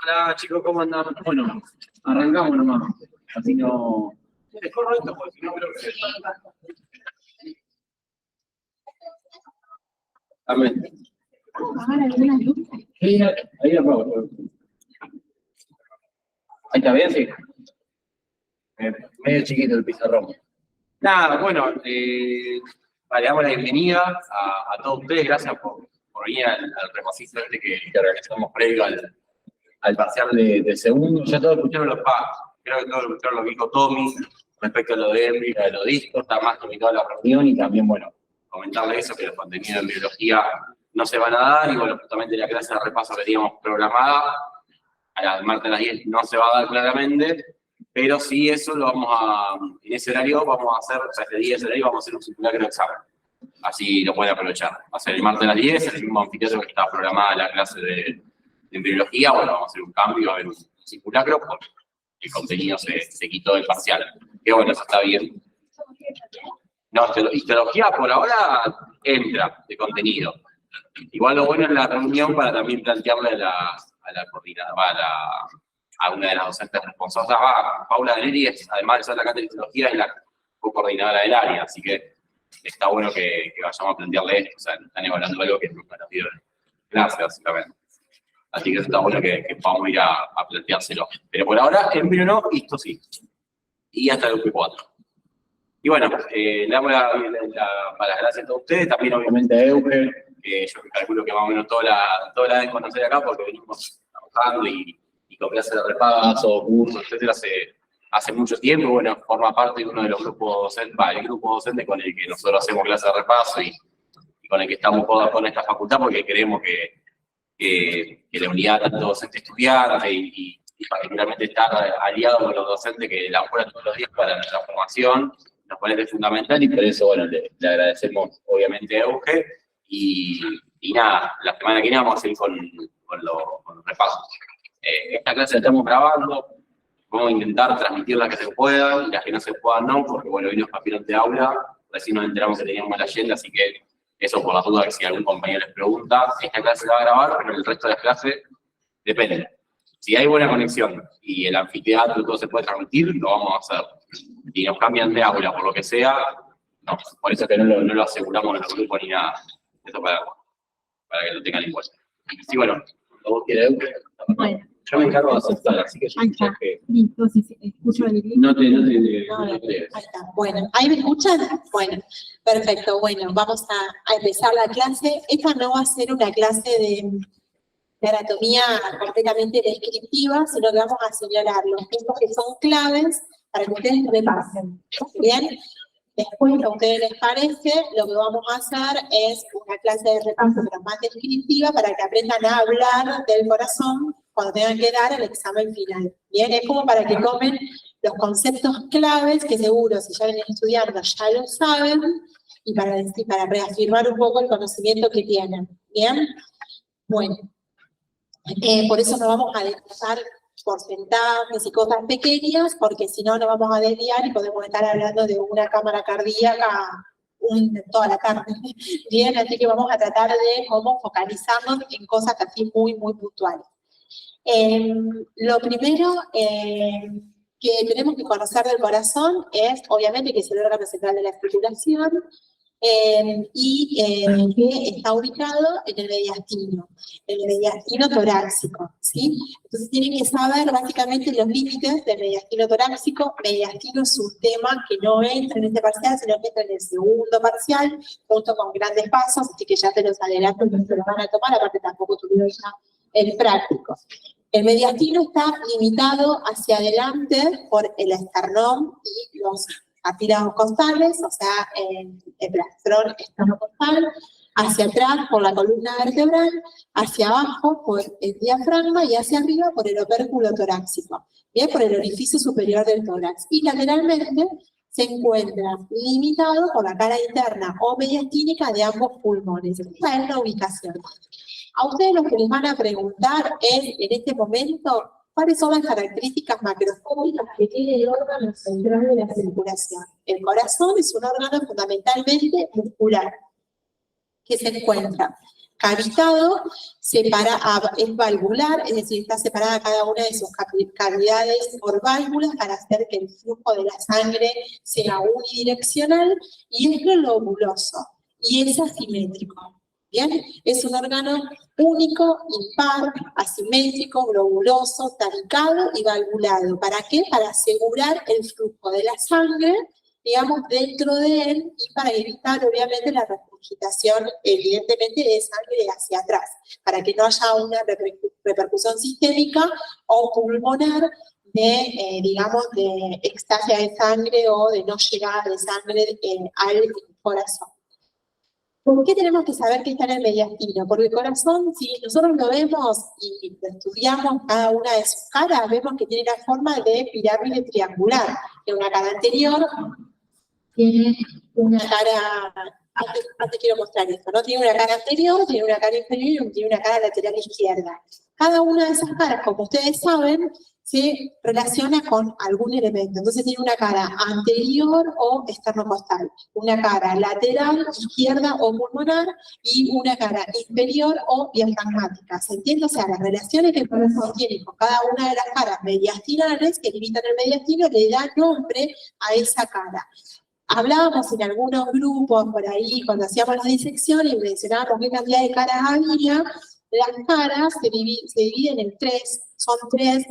Hola chicos, ¿cómo andan? Bueno, arrancamos nomás. Así no. Mejor esto porque si no creo que. Amén. Sí, ahí la apago. Ahí está bien, sí. Medio chiquito el pizarrón. Nada, bueno, le damos la bienvenida a todos ustedes. Gracias por venir al repasito que realizamos previo al parcial de segundo. Ya todos escucharon creo que todos escucharon lo que dijo Tommy respecto a lo de Émbrica, de los discos. Está más limitado la reunión y también, bueno, comentarle eso, que los contenidos en biología no se van a dar. Y bueno, justamente la clase de repaso que teníamos programada a las martes a las 10 no se va a dar claramente. Pero sí, eso lo en ese horario vamos a hacer, o sea, ese día, ese horario vamos a hacer un simulacro de examen. Así lo pueden aprovechar. Va a ser el martes a las 10, el mismo anfiteatro que estaba programada la clase de embriología. Bueno, vamos a hacer un cambio, va a haber un simulacro porque el contenido se quitó del parcial. Que bueno, eso está bien. No, histología por ahora entra de contenido. Igual lo bueno es la reunión para también plantearle a la coordinadora, a una de las docentes responsables. Paula Deneri, además de ser la cátedra de histología, es la coordinadora del área, así que está bueno que vayamos a plantearle esto. O sea, están evaluando algo que nunca nos dieron en clase, básicamente. Así que eso está bueno que podamos ir a planteárselo. Pero por ahora, embrión no, esto sí. Y hasta el UP4. Y bueno, le damos las gracias a todos ustedes, también obviamente a Euge, que yo calculo que más o menos toda la deben conocer acá porque venimos trabajando y con clases de repaso, cursos, etcétera, hace mucho tiempo. Bueno, forma parte de uno de los grupos docentes, el grupo docente con el que nosotros hacemos clases de repaso y con el que estamos con esta facultad, porque creemos que la unidad tanto docente estudiante y particularmente estar aliado con los docentes que laburan todos los días para nuestra formación nos parece fundamental, y por eso, bueno, le agradecemos obviamente a Euge y nada, la semana que viene vamos a seguir con los repasos. Esta clase la estamos grabando, vamos a intentar transmitir las que se puedan, y las que no se puedan no, porque bueno, hoy nos cambiaron de aula, recién nos enteramos que teníamos la agenda, así que eso por las dudas, que si algún compañero les pregunta, esta clase se va a grabar, pero el resto de las clases depende. Si hay buena conexión y el anfiteatro y todo se puede transmitir, lo vamos a hacer. Si nos cambian de aula por lo que sea, no, por eso que no lo aseguramos en el grupo ni nada. Eso para que lo tengan en cuenta. Sí, bueno, ¿vos querés? Bueno. Yo me encargo de aceptar, así que yo creo que... Listo, si escucho el link. No te. Ahí está. Bueno, ¿ahí me escuchan? Bueno, perfecto. Bueno, vamos a empezar la clase. Esta no va a ser una clase de anatomía completamente descriptiva, sino que vamos a señalar los puntos que son claves para que ustedes repasen. ¿Bien? Después, si a ustedes les parece, lo que vamos a hacer es una clase de repaso, pero más descriptiva, para que aprendan a hablar del corazón cuando tengan que dar el examen final. Bien, es como para que tomen los conceptos claves, que seguro si ya vienen estudiando ya lo saben, y para reafirmar un poco el conocimiento que tienen. Bien, bueno, por eso no vamos a desglosar porcentajes y cosas pequeñas, porque si no nos vamos a desviar y podemos estar hablando de una cámara cardíaca toda la tarde. Bien, así que vamos a tratar de cómo focalizarnos en cosas así muy, muy puntuales. Lo primero que tenemos que conocer del corazón es, obviamente, que es el órgano central de la estructuración y que está ubicado en el mediastino torácico, ¿sí? Entonces tienen que saber básicamente los límites del mediastino torácico. Mediastino es un tema que no entra en este parcial, sino que entra en el segundo parcial, junto con grandes pasos, así que ya te los adelanto que se los van a tomar, aparte tampoco tuvieron ya el práctico. El mediastino está limitado hacia adelante por el esternón y los cartílagos costales, o sea, el plastrón esternocostal, hacia atrás por la columna vertebral, hacia abajo por el diafragma y hacia arriba por el opérculo torácico, bien, por el orificio superior del tórax. Y lateralmente se encuentra limitado por la cara interna o mediastínica de ambos pulmones. Esta es la ubicación. A ustedes lo que les van a preguntar es, en este momento, ¿cuáles son las características macroscópicas que tiene el órgano central de la circulación? El corazón es un órgano fundamentalmente muscular. que se encuentra cavitado, es valvular, es decir, está separada cada una de sus cavidades por válvulas para hacer que el flujo de la sangre sea unidireccional, y es globuloso y es asimétrico. ¿Bien? Es un órgano único, impar, asimétrico, globuloso, tabicado y valvulado. ¿Para qué? Para asegurar el flujo de la sangre, digamos, dentro de él, y para evitar, obviamente, la regurgitación, evidentemente, de sangre hacia atrás, para que no haya una repercusión sistémica o pulmonar de, digamos, de extasia de sangre o de no llegada de sangre al corazón. ¿Por qué tenemos que saber que está en el mediastino? Porque el corazón, si nosotros lo vemos y lo estudiamos cada una de sus caras, vemos que tiene la forma de pirámide triangular. En una cara anterior tiene una cara, antes quiero mostrar esto, ¿no? Tiene una cara anterior, tiene una cara inferior y tiene una cara lateral izquierda. Cada una de esas caras, como ustedes saben, se relaciona con algún elemento. Entonces tiene una cara anterior o esternocostal, una cara lateral, izquierda o pulmonar, y una cara inferior o diafragmática. ¿Se entiende? O sea, las relaciones que el corazón tiene con cada una de las caras mediastinales, que limitan el mediastino, le da nombre a esa cara. Hablábamos en algunos grupos por ahí, cuando hacíamos las disecciones, y mencionábamos qué cantidad de caras había. Las caras se dividen en tres, son tres.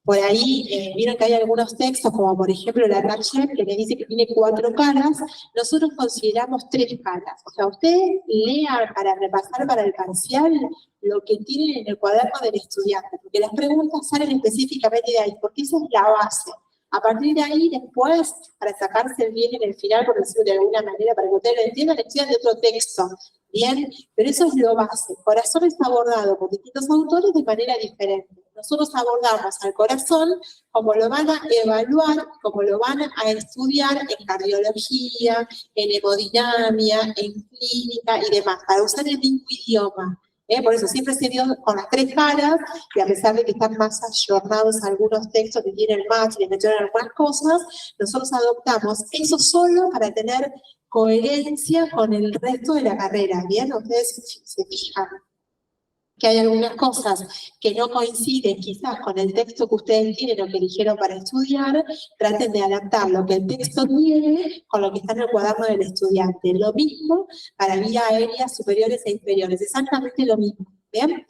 Por ahí vieron que hay algunos textos, como por ejemplo la Rachet, que me dice que tiene 4 caras. Nosotros consideramos 3 caras. O sea, ustedes lean para repasar para el parcial lo que tienen en el cuaderno del estudiante, porque las preguntas salen específicamente de ahí, porque esa es la base. A partir de ahí, después, para sacarse bien en el final, por decirlo de alguna manera, para que ustedes lo entiendan, estudian de otro texto. Bien, pero eso es lo base. El corazón está abordado por distintos autores de manera diferente. Nosotros abordamos al corazón como lo van a evaluar, como lo van a estudiar en cardiología, en hemodinamia, en clínica y demás, para usar el mismo idioma. Por eso siempre se dio con las 3 caras, y a pesar de que están más ayornados algunos textos que tienen más y les metieron algunas cosas, nosotros adoptamos eso solo para tener coherencia con el resto de la carrera. ¿Bien? Ustedes se fijan que hay algunas cosas que no coinciden quizás con el texto que ustedes tienen o que eligieron para estudiar. Traten de adaptar lo que el texto tiene con lo que está en el cuaderno del estudiante. Lo mismo para vías aéreas superiores e inferiores, exactamente lo mismo. ¿Bien?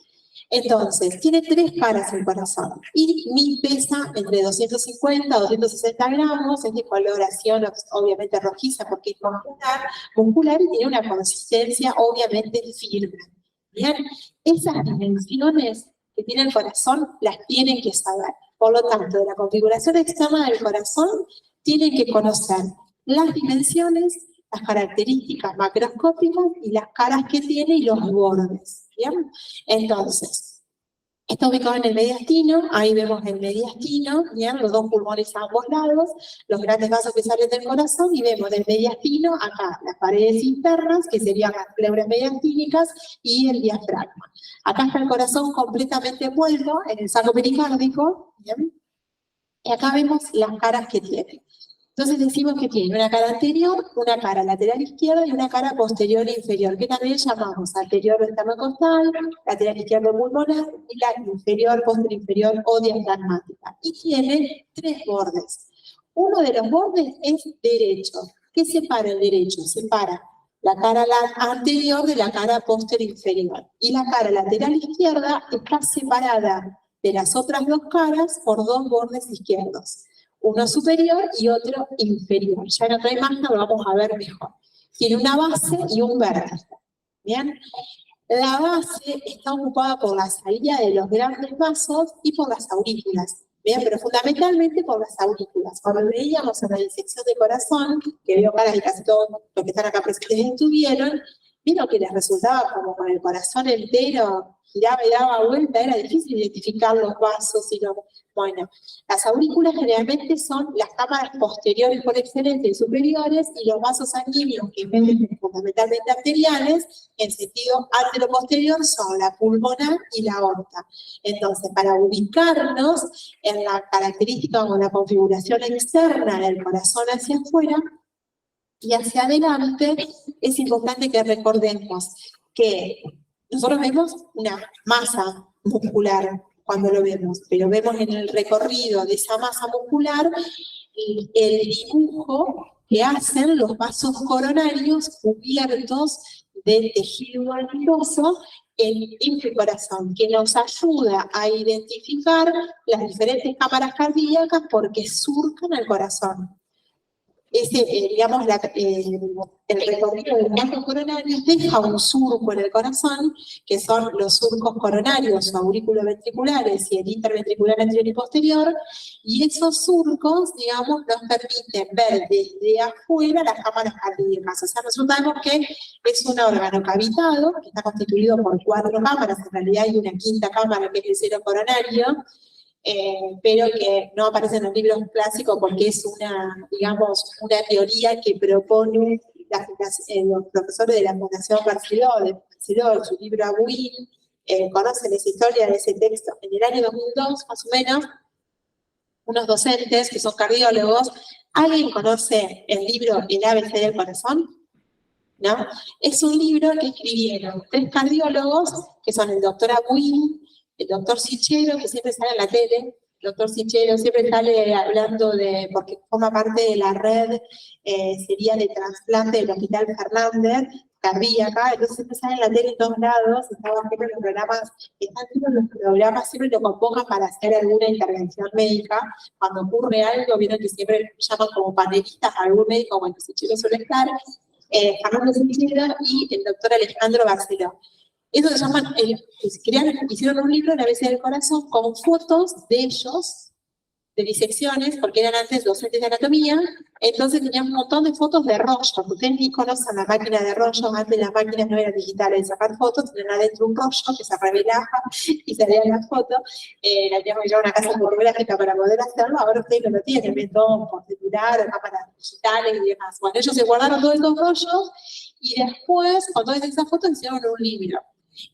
Entonces, tiene 3 caras el corazón, y pesa entre 250 a 260 gramos, es de coloración obviamente rojiza porque es muscular, y tiene una consistencia obviamente firme. Bien, esas dimensiones que tiene el corazón las tienen que saber. Por lo tanto, de la configuración externa del corazón tienen que conocer las dimensiones, las características macroscópicas y las caras que tiene y los bordes. ¿Bien? Entonces, está ubicado en el mediastino, ahí vemos el mediastino, ¿bien? Los 2 pulmones a ambos lados, los grandes vasos que salen del corazón, y vemos del mediastino acá las paredes internas, que serían las pleuras mediastínicas, y el diafragma. Acá está el corazón completamente envuelto en el saco pericárdico, ¿bien? Y acá vemos las caras que tiene. Entonces decimos que tiene una cara anterior, una cara lateral izquierda y una cara posterior e inferior, que también llamamos anterior esternocostal, lateral izquierdo pulmonar y la inferior, posterior inferior o diafragmática. Y tiene 3 bordes. Uno de los bordes es derecho. ¿Qué separa el derecho? Separa la cara anterior de la cara posterior inferior. Y la cara lateral izquierda está separada de las otras 2 caras por 2 bordes izquierdos. Uno superior y otro inferior. Ya en otra imagen lo vamos a ver mejor. Tiene una base y un vértice. ¿Bien? La base está ocupada por la salida de los grandes vasos y por las aurículas. ¿Bien? Pero fundamentalmente por las aurículas. Cuando veíamos en la disección de corazón, que veo caras de casi todos los que están acá presentes estuvieron, vieron que les resultaba como con el corazón entero, giraba y daba vuelta, era difícil identificar los vasos y los... Bueno, las aurículas generalmente son las cámaras posteriores por excelencia y superiores, y los vasos sanguíneos, que ven fundamentalmente arteriales, en sentido antero-posterior, son la pulmonar y la aorta. Entonces, para ubicarnos en la característica o la configuración externa del corazón hacia afuera, Y hacia adelante es importante que recordemos que nosotros vemos una masa muscular cuando lo vemos, pero vemos en el recorrido de esa masa muscular el dibujo que hacen los vasos coronarios cubiertos de tejido adiposo en el corazón, que nos ayuda a identificar las diferentes cámaras cardíacas porque surcan el corazón. Ese, digamos, el recorrido del vaso coronario deja un surco en el corazón, que son los surcos coronarios o auriculoventriculares y el interventricular anterior y posterior, y esos surcos, digamos, nos permiten ver desde afuera las cámaras cardíacas. O sea, nosotros sabemos que es un órgano cavitado, que está constituido por 4 cámaras, en realidad hay una quinta cámara que es el seno coronario, pero que no aparece en los libros clásicos porque es digamos, una teoría que propone los profesores de la Fundación Barceló, su libro Abuin, conocen esa historia de ese texto. En el año 2002, más o menos, unos docentes que son cardiólogos, ¿alguien conoce el libro El ABC del corazón? ¿No? Es un libro que escribieron 3 cardiólogos, que son el doctor Abuin, el doctor Sichero, que siempre sale en la tele. El doctor Sichero siempre sale hablando porque forma parte de la red, sería de trasplante del Hospital Fernández, cardíaca, entonces siempre sale en la tele en todos lados, están siempre los programas, siempre lo convocan para hacer alguna intervención médica. Cuando ocurre algo, vieron que siempre llaman como panelistas a algún médico, bueno, Sichero suele estar, Fernando Sichero y el doctor Alejandro Barceló. Eso se llaman, hicieron un libro, La ABC del corazón, con fotos de ellos, de disecciones, porque eran antes docentes de anatomía, entonces tenían un montón de fotos de rollo, porque ustedes ni conocen la máquina de rollo, antes las máquinas no eran digitales, de sacar fotos, tenían adentro un rollo que se revelaba y salían las fotos, la teníamos que llevar a una casa fotográfica para poder hacerlo, ahora ustedes no lo tienen, ven todo por celular, cámaras digitales y demás. Bueno, ellos se guardaron todos esos rollos y después, con todas esas fotos, hicieron un libro.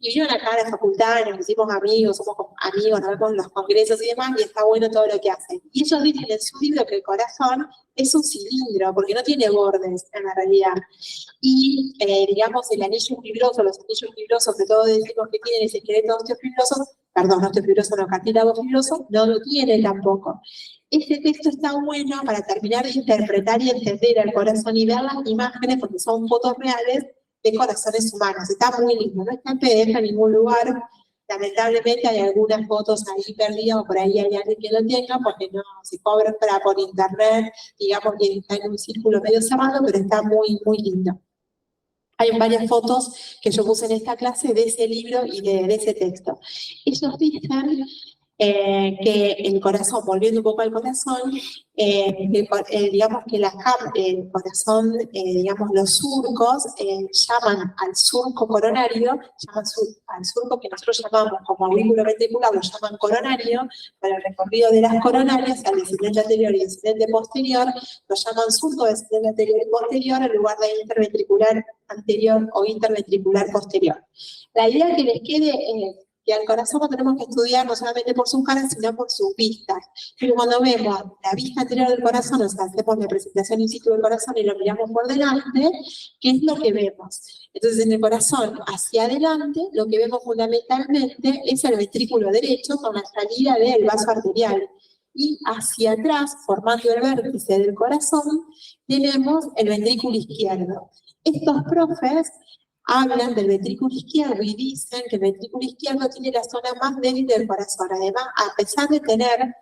Y vinieron acá a la facultad, nos hicimos amigos, somos amigos, nos vemos en los congresos y demás, y está bueno todo lo que hacen. Y ellos dicen en su libro que el corazón es un cilindro, porque no tiene bordes en la realidad. Y, digamos, el anillo fibroso, los anillos fibrosos, que todos decimos que tienen ese esqueleto osteofibroso, perdón, osteofibroso no, cartílago fibroso, no lo tiene tampoco. Este texto está bueno para terminar de interpretar y entender al corazón y ver las imágenes, porque son fotos reales, de corazones humanos. Está muy lindo, no está en PDF en ningún lugar. Lamentablemente hay algunas fotos ahí perdidas o por ahí hay alguien que lo tenga porque no se cobran por internet, digamos que está en un círculo medio cerrado, pero está muy, muy lindo. Hay varias fotos que yo puse en esta clase de ese libro y de ese texto. Ellos dicen que el corazón, volviendo un poco al corazón, digamos que el corazón, digamos los surcos, llaman al surco coronario, llaman al surco que nosotros llamamos como aurículo ventricular, lo llaman coronario, para el recorrido de las coronarias, al descendente anterior y descendente posterior, lo llaman surco descendente anterior y posterior en lugar de interventricular anterior o interventricular posterior. La idea que les quede es que al corazón lo tenemos que estudiar no solamente por sus caras, sino por sus vistas. Pero cuando vemos la vista anterior del corazón, o sea, hacemos la presentación in situ del corazón y lo miramos por delante, ¿qué es lo que vemos? Entonces, en el corazón, hacia adelante, lo que vemos fundamentalmente es el ventrículo derecho con la salida del vaso arterial. Y hacia atrás, formando el vértice del corazón, tenemos el ventrículo izquierdo. Estos profes hablan del ventrículo izquierdo y dicen que el ventrículo izquierdo tiene la zona más débil del corazón. Además, a pesar de tener,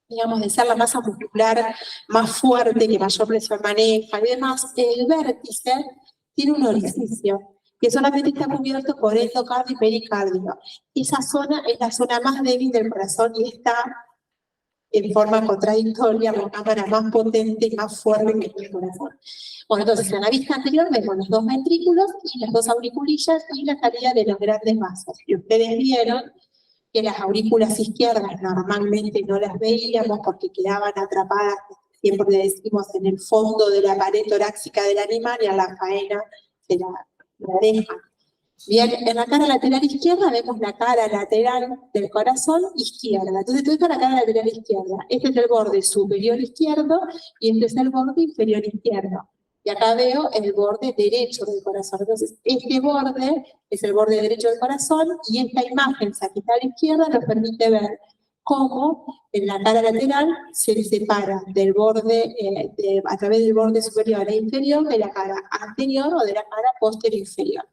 digamos, de ser la masa muscular más fuerte, que mayor presión maneja y demás, el vértice tiene un orificio que solamente está cubierto por endocardio y pericardio. Esa zona es la zona más débil del corazón y está en forma contradictoria, la cámara más potente y más fuerte que tiene el corazón. Bueno, entonces en la vista anterior vemos los 2 ventrículos y las 2 auriculillas y la salida de los grandes vasos. Y ustedes vieron que las aurículas izquierdas normalmente no las veíamos porque quedaban atrapadas, siempre le decimos, en el fondo de la pared torácica del animal y a la faena se la dejan. Bien, en la cara lateral izquierda vemos la cara lateral del corazón izquierda. Entonces, esto es la cara lateral izquierda. Este es el borde superior izquierdo y este es el borde inferior izquierdo. Y acá veo el borde derecho del corazón. Entonces, este borde es el borde derecho del corazón y esta imagen sagital izquierda nos permite ver cómo en la cara lateral se separa del borde, a través del borde superior e inferior de la cara anterior o de la cara posterior inferior.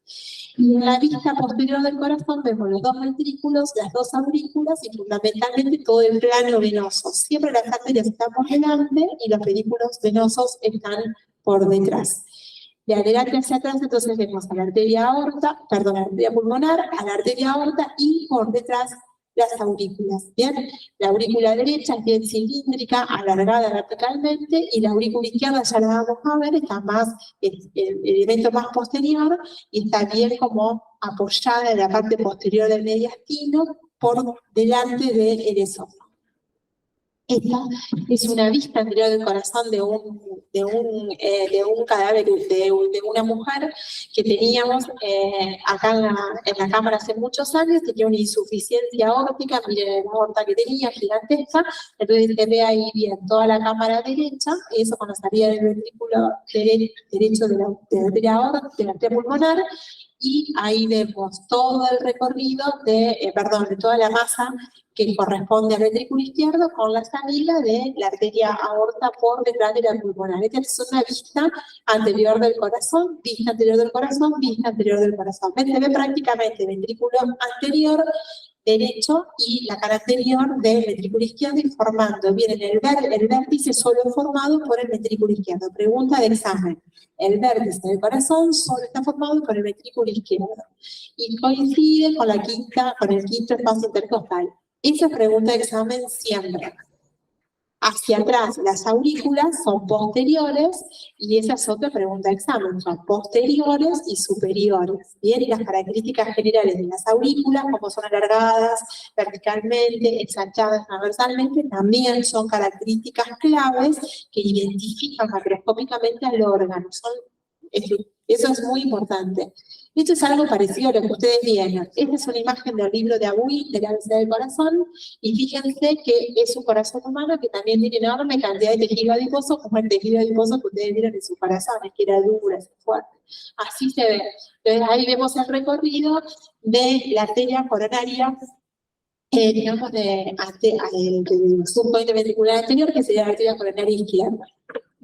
Y en la vista posterior del corazón vemos los dos ventrículos, las dos aurículas y fundamentalmente todo el plano venoso. Siempre las arterias están por delante y los pedículos venosos están por detrás. De adelante hacia atrás, entonces vemos a la arteria aorta, perdón, a la arteria pulmonar, a la arteria aorta y por detrás las aurículas, ¿bien? La aurícula derecha es bien cilíndrica, alargada verticalmente, y la aurícula izquierda, ya la vamos a ver, está más, el elemento más posterior, y está bien como apoyada en la parte posterior del mediastino, por delante del esófago. Esta es una vista anterior del corazón de un cadáver de una mujer que teníamos acá en la cámara hace muchos años. Tenía una insuficiencia aórtica, miren la aorta que tenía, gigantesca. Entonces se ve ahí bien toda la cámara derecha, eso cuando salía del ventrículo derecho de la arteria aorta, de la arteria pulmonar. Y ahí vemos todo el recorrido de toda la masa que corresponde al ventrículo izquierdo con la salida de la arteria aorta por detrás de la pulmonar. Esta es una vista anterior del corazón, vista anterior del corazón, vista anterior del corazón. Se ve prácticamente el ventrículo anterior derecho y la cara anterior del ventrículo izquierdo, y formando, viene el vértice solo formado por el ventrículo izquierdo. Pregunta de examen. El vértice del corazón solo está formado por el ventrículo izquierdo y coincide con el quinto espacio intercostal. Esa es pregunta de examen siempre. Hacia atrás, las aurículas son posteriores, y esa es otra pregunta de examen, son posteriores y superiores. Bien, y las características generales de las aurículas, como son alargadas verticalmente, ensanchadas transversalmente, también son características claves que identifican macroscópicamente al órgano. Eso es muy importante. Esto es algo parecido a lo que ustedes vieron. Esta es una imagen del libro de Abuy, de la ABC del corazón, y fíjense que es un corazón humano que también tiene enorme cantidad de tejido adiposo, como el tejido adiposo que ustedes vieron en sus corazones, que era duro, es fuerte. Así se ve. Entonces ahí vemos el recorrido de la arteria coronaria, digamos, del subcointe ventricular anterior, que sería la arteria coronaria izquierda.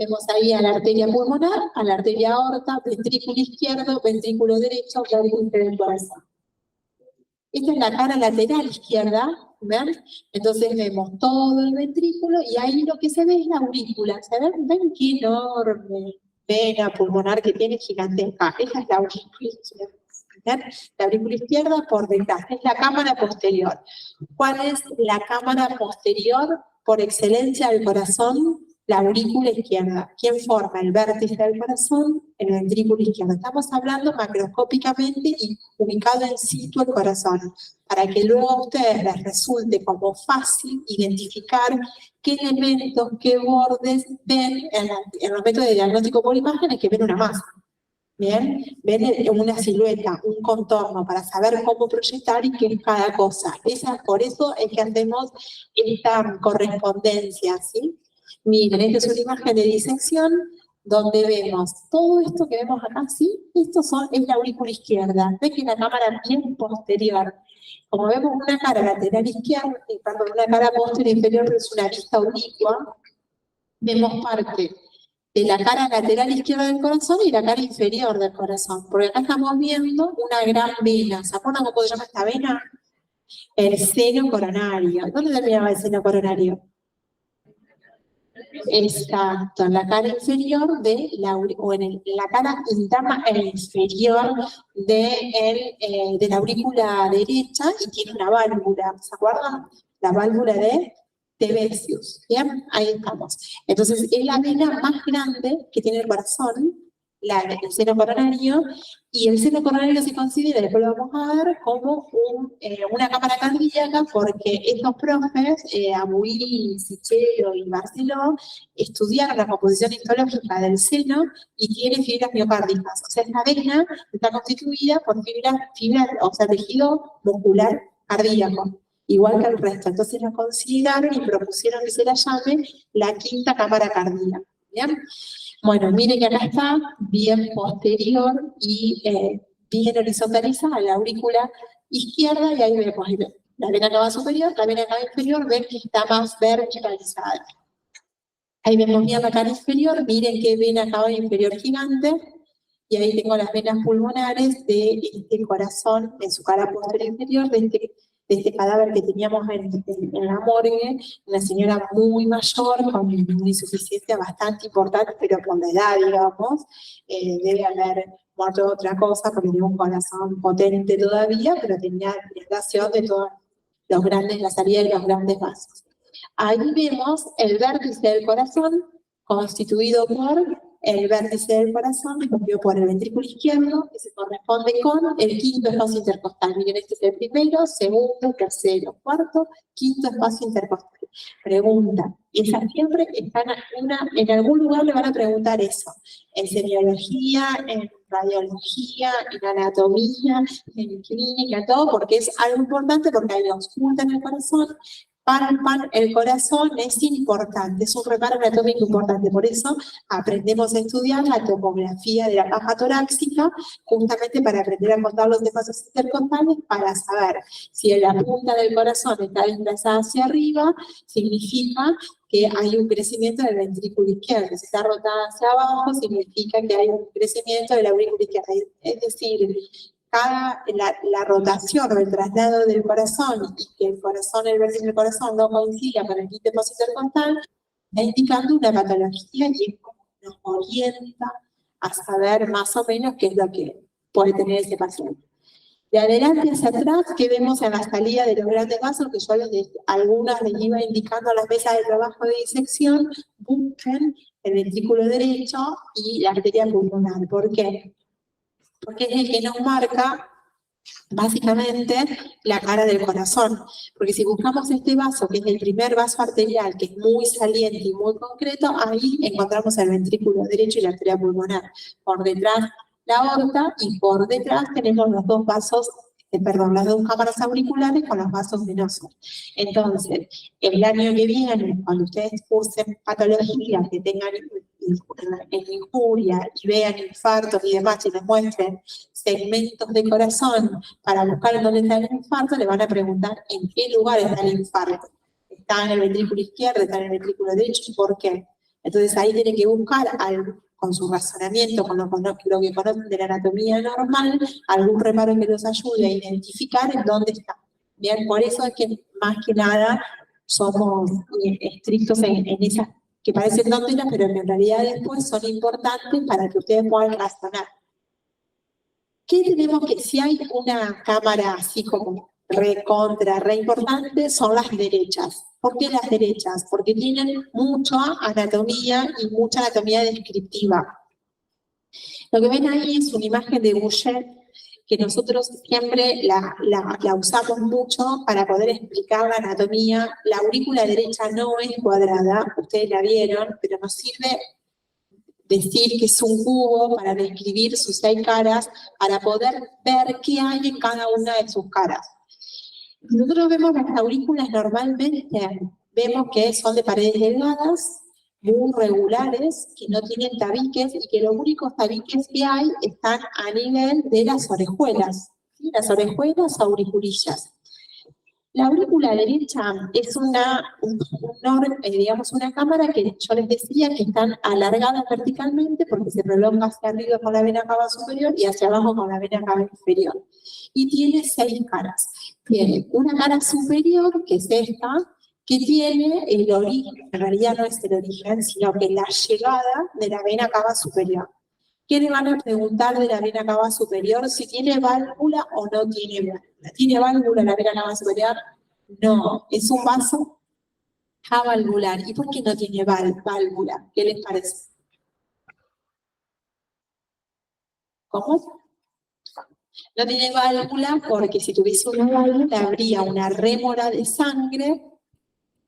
Vemos ahí a la arteria pulmonar, a la arteria aorta, ventrículo izquierdo, ventrículo derecho, vértice del corazón. Esta es la cara lateral izquierda, ¿ven? Entonces vemos todo el ventrículo y ahí lo que se ve es la aurícula. ¿Ven? ¿Ven qué enorme vena pulmonar que tiene, gigantesca? Esa es la aurícula izquierda. ¿Ven? La aurícula izquierda por detrás, es la cámara posterior. ¿Cuál es la cámara posterior por excelencia del corazón? La aurícula izquierda. ¿Quién forma el vértice del corazón? El ventrículo izquierdo. Estamos hablando macroscópicamente y ubicado en situ el corazón, para que luego a ustedes les resulte como fácil identificar qué elementos, qué bordes ven en los métodos de diagnóstico por imágenes, que ven una masa. Bien, ven una silueta, un contorno, para saber cómo proyectar y qué es cada cosa. Por eso es que hacemos esta correspondencia, ¿sí? Miren, esta es una imagen de disección donde vemos todo esto que vemos acá, ¿sí? Es la aurícula izquierda. Ven que la cámara bien posterior. Como vemos una cara lateral izquierda, una cara posterior inferior, pero es una vista oblicua, vemos parte de la cara lateral izquierda del corazón y la cara inferior del corazón. Porque acá estamos viendo una gran vena. ¿Se acuerdan cómo se llama esta vena? El seno coronario. ¿Dónde terminaba el seno coronario? Exacto, en la cara inferior la cara interna e inferior de la aurícula derecha, y tiene una válvula, ¿se acuerdan? La válvula de Tevesius, ¿bien? Ahí estamos. Entonces, es la vena más grande que tiene el corazón, el seno coronario, y el seno coronario se considera, después lo vamos a ver, como una cámara cardíaca, porque estos profes, Abuy, Sichero y Barceló, estudiaron la composición histológica del seno y tiene fibras miocárdicas. O sea, esta vena está constituida por tejido muscular cardíaco, igual que el resto. Entonces la consideraron y propusieron que se la llame la quinta cámara cardíaca. ¿Bien? Bueno, miren que acá está bien posterior y bien horizontalizada la aurícula izquierda y ahí vemos la vena cava superior, la vena cava inferior, ven que está más verticalizada. Ahí vemos bien la cara inferior, miren qué vena cava inferior gigante, y ahí tengo las venas pulmonares de este corazón en su cara posterior inferior, de este cadáver que teníamos en la morgue, una señora muy mayor, con una insuficiencia bastante importante, pero con la edad, digamos, debe haber muerto de otra cosa, porque tenía un corazón potente todavía, pero tenía dilatación de todos los grandes, la salida de los grandes vasos. Ahí vemos el vértice del corazón, constituido por el vértice del corazón, constituido por el ventrículo izquierdo, que se corresponde con el quinto espacio intercostal. Miren, este es el primero, segundo, tercero, cuarto, quinto espacio intercostal. Pregunta, esas siempre están en algún lugar le van a preguntar eso, en semiología, en radiología, en anatomía, en clínica, todo, porque es algo importante, porque ahí nos juntan el corazón. Palpan el corazón, es importante, es un reparo anatómico importante, por eso aprendemos a estudiar la topografía de la caja torácica, justamente para aprender a contar los espacios intercostales, para saber si la punta del corazón está desplazada hacia arriba, significa que hay un crecimiento del ventrículo izquierdo, si está rotada hacia abajo, significa que hay un crecimiento de la aurícula izquierda, es decir, la rotación o el traslado del corazón y que el corazón, el vértice del corazón no coincida con el quinto espacio intercostal, está indicando una patología y es como nos orienta a saber más o menos qué es lo que puede tener ese paciente. De adelante hacia atrás, que vemos en la salida de los grandes vasos, que yo algunas les iba indicando a las mesas de trabajo de disección, busquen el ventrículo derecho y la arteria pulmonar. ¿Por qué? Porque es el que nos marca básicamente la cara del corazón. Porque si buscamos este vaso, que es el primer vaso arterial, que es muy saliente y muy concreto, ahí encontramos el ventrículo derecho y la arteria pulmonar. Por detrás la aorta y por detrás tenemos los dos vasos, las dos cámaras auriculares con los vasos venosos. Entonces, el año que viene, cuando ustedes cursen patologías que tengan en injuria y vean infartos y demás y les muestren segmentos de corazón para buscar en dónde está el infarto, le van a preguntar en qué lugar está el infarto. ¿Está en el ventrículo izquierdo, está en el ventrículo derecho? ¿Y por qué? Entonces ahí tiene que buscar con su razonamiento, con lo que conocen de la anatomía normal, algún reparo que los ayude a identificar en dónde está. Bien, por eso es que más que nada somos estrictos en esas que parecen tonteras, pero que en realidad después son importantes para que ustedes puedan razonar. ¿Qué tenemos que, si hay una cámara así como re importante, son las derechas? ¿Por qué las derechas? Porque tienen mucha anatomía y mucha anatomía descriptiva. Lo que ven ahí es una imagen de Bouchet, que nosotros siempre la usamos mucho para poder explicar la anatomía. La aurícula derecha no es cuadrada, ustedes la vieron, pero nos sirve decir que es un cubo para describir sus 6 caras, para poder ver qué hay en cada una de sus caras. Nosotros vemos las aurículas normalmente, vemos que son de paredes delgadas, muy regulares, que no tienen tabiques y que los únicos tabiques que hay están a nivel de las orejuelas, ¿sí? Las orejuelas auriculillas. La aurícula derecha es digamos una cámara que yo les decía que están alargadas verticalmente porque se prolonga hacia arriba con la vena cava superior y hacia abajo con la vena cava inferior. Y tiene 6 caras. Tiene una cara superior, que es esta, que tiene el origen, en realidad no es el origen, sino que la llegada de la vena cava superior. ¿Qué le van a preguntar de la vena cava superior? Si tiene válvula o no tiene válvula. ¿Tiene válvula la vena cava superior? No, es un vaso avalvular. ¿Y por qué no tiene válvula? ¿Qué les parece? ¿Cómo? No tiene válvula porque si tuviese una válvula habría una rémora de sangre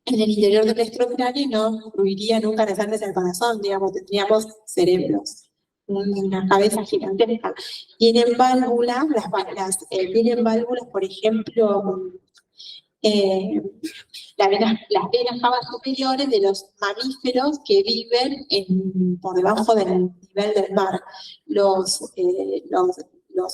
en el interior del electrocráneo y no fluiría nunca la sangre hacia el corazón, digamos, tendríamos cerebros. Una cabeza gigantesca. Tienen válvulas, tienen válvulas, por ejemplo, las venas cavas superiores de los mamíferos que viven por debajo del nivel del mar. Los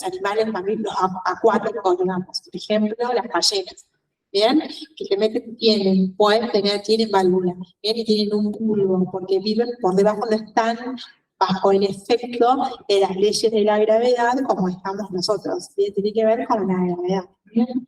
animales mamíferos acuáticos, digamos, por ejemplo, las ballenas. ¿Bien? Que se meten, tienen válvula, ¿bien? Y tienen un bulbo, porque viven por debajo, no están bajo el efecto de las leyes de la gravedad como estamos nosotros. ¿Bien? Tiene que ver con la gravedad. ¿Bien?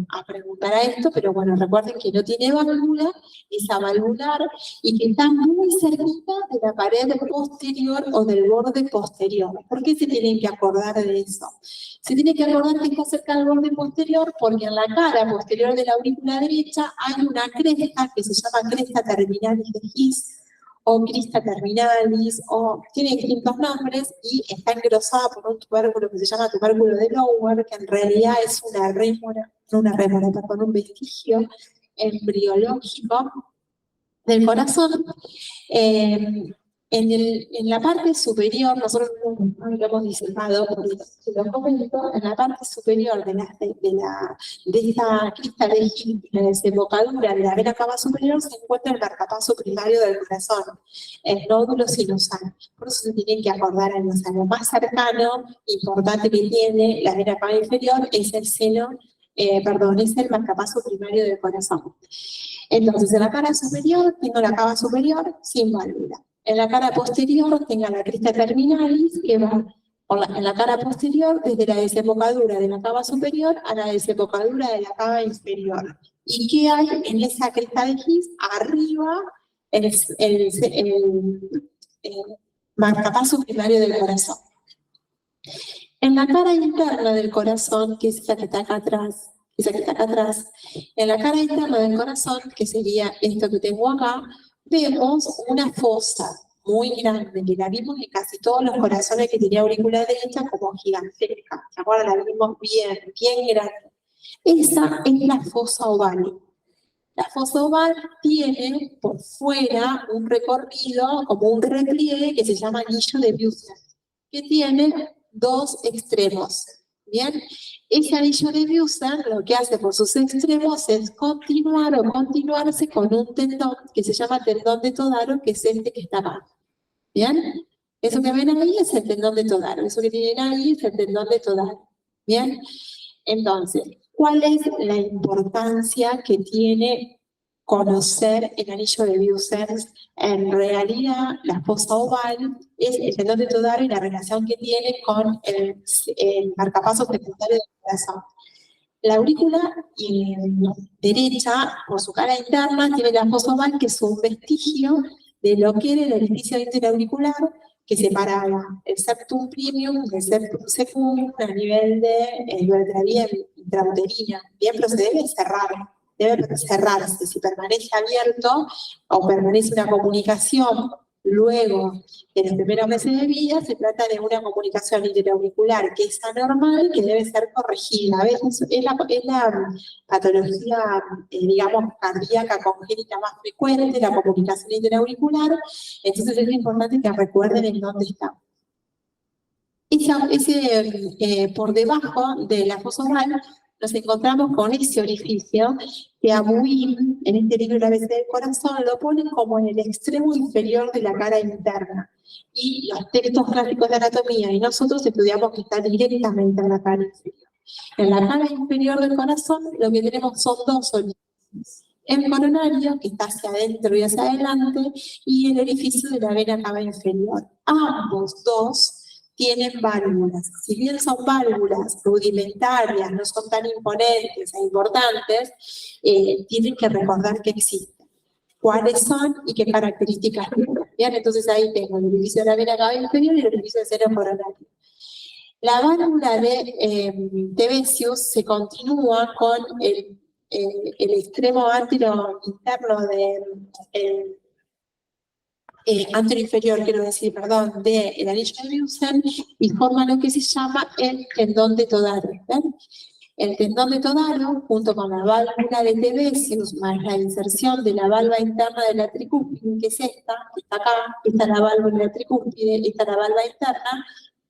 A preguntar a esto, pero bueno, recuerden que no tiene válvula, es avalvular y que está muy cerquita de la pared posterior o del borde posterior. ¿Por qué se tienen que acordar de eso? Se tiene que acordar que está cerca del borde posterior porque en la cara posterior de la aurícula derecha hay una cresta que se llama cresta terminalis de His o crista terminalis, o tiene distintos nombres y está engrosada por un tubérculo que se llama tubérculo de Lower, que en realidad es un vestigio embriológico del corazón. En la parte superior, nosotros lo hemos diseñado, en la parte superior de esta crista de His, la desembocadura de la vena cava superior, se encuentra el marcapaso primario del corazón, el nódulo sinusal. Por eso se tienen que acordar a lo más cercano, importante que tiene la vena cava inferior, es es el marcapaso primario del corazón. Entonces, en la cara superior, tengo la cava superior sin válvula. En la cara posterior tengo la crista terminalis que va en la cara posterior desde la desembocadura de la cava superior a la desembocadura de la cava inferior. ¿Y qué hay en esa cresta de His? Arriba el marcapaso primario del corazón. En la cara interna del corazón, que es esa que está acá atrás, en la cara interna del corazón, que sería esto que tengo acá, vemos una fosa muy grande, que la vimos en casi todos los corazones que tenía aurícula derecha como gigantesca. ¿Se acuerdan? La vimos bien grande. Esa es la fosa oval. La fosa oval tiene por fuera un recorrido, como un repliegue que se llama anillo de Buser, que tiene dos extremos. Bien, ese anillo de Buser lo que hace por sus extremos es continuarse con un tendón que se llama tendón de Todaro, que es este que está acá. Bien, eso que ven ahí es el tendón de Todaro, eso que tienen ahí es el tendón de Todaro. Bien, entonces, ¿cuál es la importancia que tiene conocer el anillo de Buser? En realidad, la fosa oval es el tendón de Todaro y la relación que tiene con el marcapaso secundario del corazón. La aurícula derecha, por su cara interna, tiene la fosa oval, que es un vestigio de lo que era el orificio interauricular que separaba el septum primum del septum secundum a nivel de la vía intrauterina. Bien, pero se debe cerrarse. Si permanece abierto o permanece una comunicación luego de los primeros meses de vida, se trata de una comunicación interauricular que es anormal, que debe ser corregida. A veces es la patología, digamos, cardíaca congénita más frecuente, la comunicación interauricular, entonces es importante que recuerden en dónde está. Por debajo de la fosa oval nos encontramos con ese orificio que a Buin, en este libro La ABC del corazón, lo ponen como en el extremo inferior de la cara interna. Y los textos clásicos de anatomía y nosotros estudiamos que está directamente en la cara inferior. En la cara inferior del corazón lo que tenemos son dos orificios. El coronario, que está hacia adentro y hacia adelante, y el orificio de la vena cava inferior. Ambos dos tienen válvulas. Si bien son válvulas rudimentarias, no son tan imponentes e importantes, tienen que recordar que existen. ¿Cuáles son y qué características tienen? Bien, entonces ahí tengo el orificio de la vena cava inferior y el orificio del seno coronario. La válvula de Tevesius se continúa con el extremo antero interno anteroinferior, quiero decir, perdón, del anillo de Buser y forma lo que se llama el tendón de Todaro. ¿Ven? El tendón de Todaro, junto con la válvula de Tevesius, más la inserción de la válvula interna de la tricúspide, que es esta, que está acá, esta es la válvula de la tricúspide, esta es la válvula interna,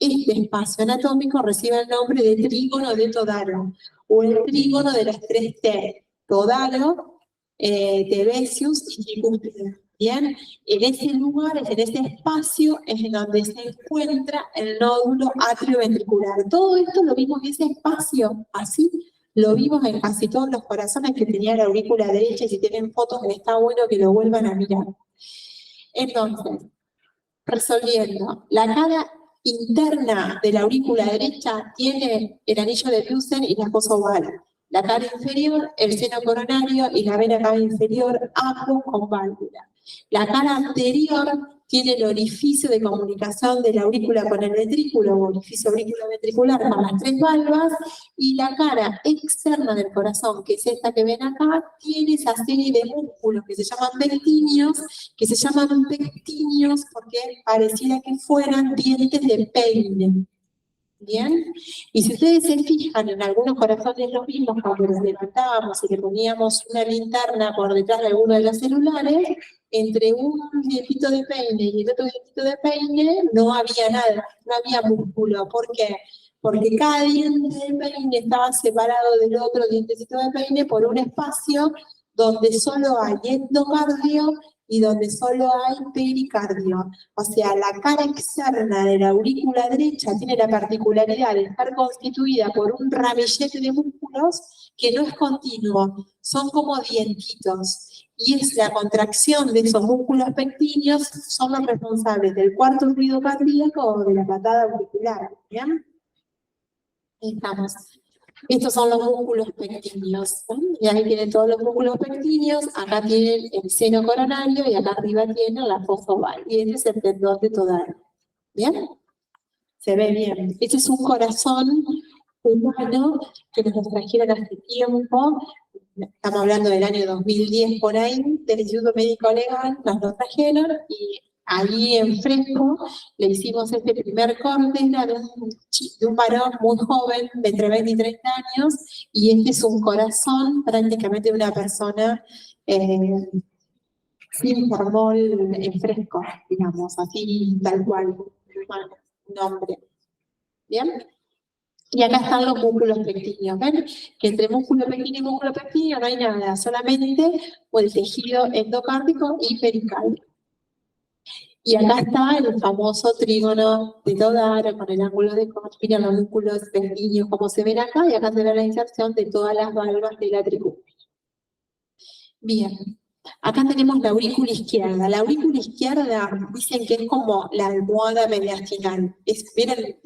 este espacio anatómico recibe el nombre de trígono de Todaro, o el trígono de las 3T, Todaro, Tebesius y tricúspide. Bien, en ese lugar, en ese espacio, es en donde se encuentra el nódulo atrioventricular. Todo esto lo vimos en ese espacio, así lo vimos en casi todos los corazones que tenía la aurícula derecha, y si tienen fotos está bueno que lo vuelvan a mirar. Entonces, resolviendo, la cara interna de la aurícula derecha tiene el anillo de Leusen y la fosa oval. La cara inferior, el seno coronario y la vena cava inferior, ambos con válvula. La cara anterior tiene el orificio de comunicación de la aurícula con el ventrículo, o orificio auriculoventricular con las 3 valvas, y la cara externa del corazón, que es esta que ven acá, tiene esa serie de músculos que se llaman pectinios, porque pareciera que fueran dientes de peine. ¿Bien? Y si ustedes se fijan, en algunos corazones los vimos cuando los levantábamos y le poníamos una linterna por detrás de alguno de los celulares, entre un dientito de peine y el otro dientito de peine no había nada, no había músculo. ¿Por qué? Porque cada diente de peine estaba separado del otro dientecito de peine por un espacio donde solo hay endocardio y donde solo hay pericardio. O sea, la cara externa de la aurícula derecha tiene la particularidad de estar constituida por un ramillete de músculos que no es continuo, son como dientitos. Y es la contracción de esos músculos pectíneos son los responsables del cuarto ruido cardíaco o de la patada auricular. ¿Bien? Ahí estamos. Estos son los músculos pectíneos, ¿no? Y ahí tienen todos los músculos pectíneos, acá tienen el seno coronario y acá arriba tienen la fosa oval. Y este es el tendón de Todaro. ¿Bien? Se ve bien. Este es un corazón humano que nos trajeron hace tiempo. Estamos hablando del año 2010 por ahí, del Instituto Médico Legal, nos lo trajeron y ahí en Fresco le hicimos este primer corte, era de un varón muy joven, de entre 20 y 30 años, y este es un corazón prácticamente de una persona sin formol en Fresco, digamos, así tal cual, un hombre. ¿Bien? Y acá están los músculos pectíneos, ¿ven? Que entre músculo pectíneo y músculo pectíneo no hay nada, solamente el tejido endocárdico y pericardio. Y acá está el famoso trígono de Todaro con el ángulo de Koch. Miren los músculos pectíneos como se ven acá, y acá se ve la inserción de todas las valvas de la tricúspide. Bien, acá tenemos la aurícula izquierda. La aurícula izquierda dicen que es como la almohada mediastinal. Miren,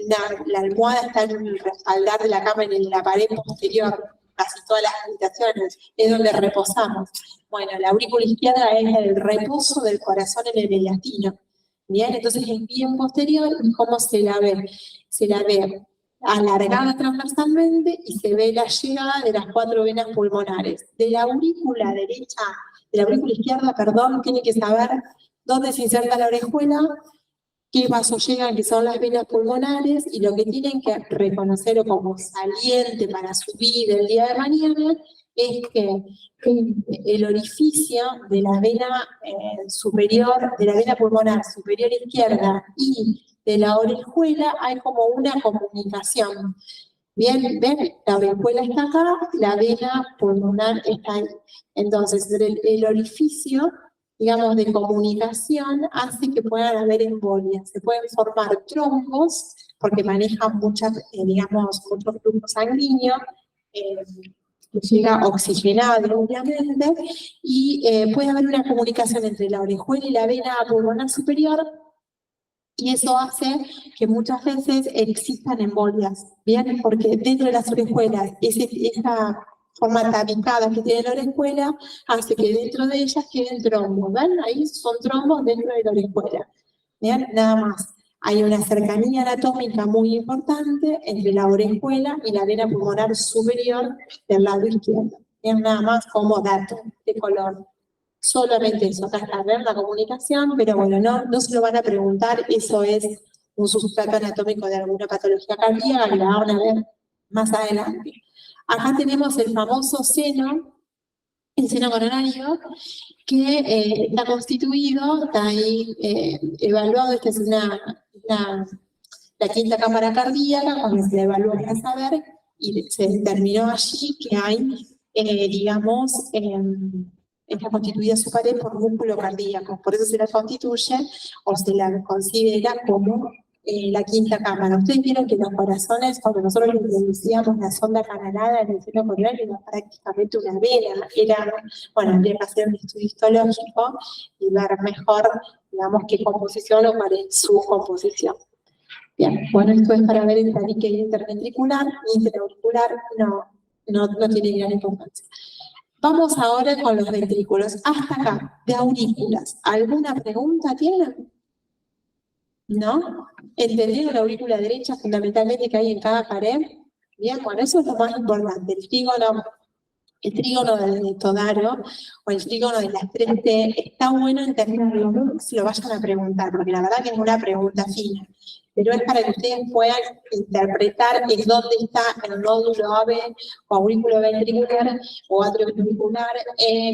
la almohada está en el respaldar de la cama, en la pared posterior, casi todas las habitaciones, es donde reposamos. Bueno, la aurícula izquierda es el reposo del corazón en el mediastino. Bien, entonces es bien posterior. ¿Y cómo se la ve? Se la ve alargada transversalmente y se ve la llegada de las 4 venas pulmonares. De la aurícula derecha, de la aurícula izquierda, perdón, tiene que saber dónde se inserta la orejuela, qué vasos llegan, que son las venas pulmonares, y lo que tienen que reconocer como saliente para su vida el día de mañana es que el orificio de la vena superior, de la vena pulmonar superior izquierda y de la orejuela hay como una comunicación. Bien, ven, la orejuela está acá, la vena pulmonar está ahí. Entonces, el orificio, digamos, de comunicación hace que puedan haber embolias. Se pueden formar trombos, porque manejan muchos flujos sanguíneos, llega oxigenado, obviamente, y puede haber una comunicación entre la orejuela y la vena pulmonar superior, y eso hace que muchas veces existan embolias, ¿bien? Porque dentro de las orejuelas, esa forma tabicada que tiene la orejuela hace que dentro de ellas queden trombos, ¿ven? Ahí son trombos dentro de la orejuela, ¿bien? Nada más. Hay una cercanía anatómica muy importante entre la orejuela y la vena pulmonar superior del lado izquierdo. ¿Bien? Nada más como dato de color. Solamente eso, acá está, ver la comunicación, pero bueno, no se lo van a preguntar, eso es un sustrato anatómico de alguna patología cardíaca, y la van a ver más adelante. Acá tenemos el famoso seno, el seno coronario, que está constituido, está ahí evaluado. Esta es una la quinta cámara cardíaca, cuando se evaluó para saber, y se determinó allí que hay, digamos, está constituida su pared por músculo cardíaco, por eso se la constituye o se la considera como la quinta cámara. Ustedes vieron que los corazones, cuando nosotros le introducíamos la sonda canalada en el seno coronario, era prácticamente una vena. Bueno, habría que hacer un estudio histológico y ver mejor, digamos, qué composición o cuál es su composición. Bien, bueno, esto es para ver el tabique interventricular, interauricular, no tiene gran importancia. Vamos ahora con los ventrículos. Hasta acá, de aurículas. ¿Alguna pregunta tienen? ¿No? ¿Entendieron la aurícula derecha fundamentalmente que hay en cada pared? Bien, bueno, eso es lo más importante. El trígono del Todaro o el trígono de las 3T, está bueno entenderlo, no se lo vayan a preguntar, porque la verdad que es una pregunta fina, pero es para que ustedes puedan interpretar en dónde está el nódulo AV o aurículo ventricular o atrioventricular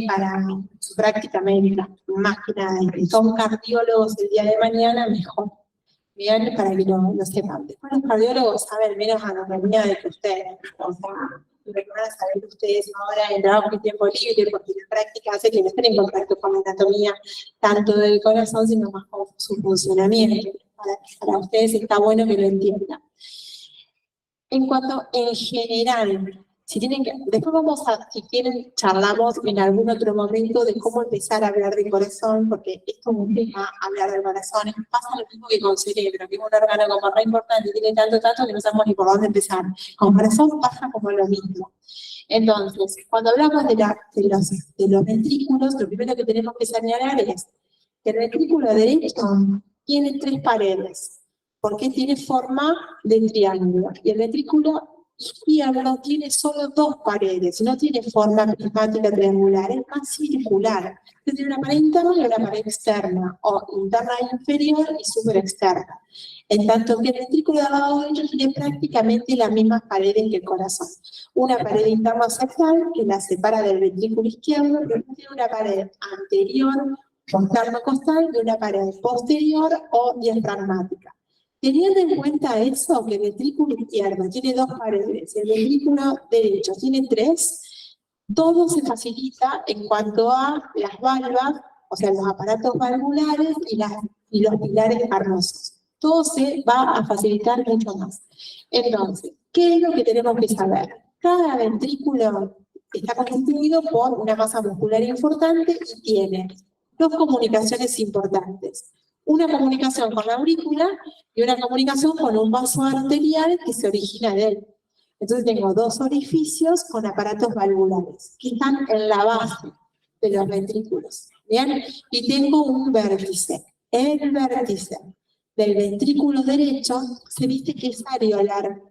para su práctica médica, más que nada. Si son cardiólogos el día de mañana, mejor. Bien, para que lo sepan. Después los cardiólogos saben menos anatomía de que ustedes. O sea, lo que van a saber ustedes ahora en trabajo y tiempo libre, porque la práctica hace que no estén en contacto con la anatomía tanto del corazón, sino más con su funcionamiento. Para ustedes está bueno que lo entiendan. En cuanto en general, si tienen que, después vamos a, si quieren, charlamos en algún otro momento de cómo empezar a hablar del corazón, porque esto es un tema, hablar del corazón. Pasa lo mismo que con el cerebro, que es un órgano como re importante, tiene tanto que no sabemos ni por dónde empezar. Con corazón pasa como lo mismo. Entonces, cuando hablamos de los ventrículos, lo primero que tenemos que señalar es que el ventrículo derecho tiene 3 paredes, porque tiene forma de triángulo, y el ventrículo izquierdo tiene solo 2 paredes, no tiene forma prismática triangular, es más circular. Tiene una pared interna y una pared externa, o interna inferior y superexterna. En tanto que el ventrículo de abajo derecho tiene prácticamente las mismas paredes que el corazón. Una pared interna sacral que la separa del ventrículo izquierdo, pero tiene una pared anterior, costal, y una pared posterior o diafragmática. Teniendo en cuenta eso, que el ventrículo izquierdo tiene 2 paredes, el ventrículo derecho tiene 3, todo se facilita en cuanto a las valvas, o sea, los aparatos valvulares y los pilares carnosos. Todo se va a facilitar mucho más. Entonces, ¿qué es lo que tenemos que saber? Cada ventrículo está constituido por una masa muscular importante y tiene 2 comunicaciones importantes. Una comunicación con la aurícula y una comunicación con un vaso arterial que se origina de él. Entonces tengo 2 orificios con aparatos valvulares que están en la base de los ventrículos. ¿Bien? Y tengo un vértice. El vértice del ventrículo derecho se dice que es areolar.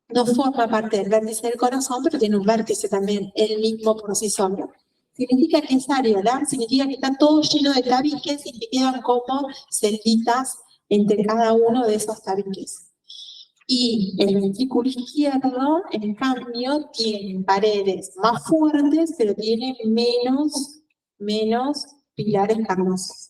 No forma parte del vértice del corazón, pero tiene un vértice también, el mismo por sí solo. Significa que es areolar, significa que está todo lleno de tabiques y que quedan como celditas entre cada uno de esos tabiques. Y el ventrículo izquierdo, en cambio, tiene paredes más fuertes, pero tiene menos pilares carnosos.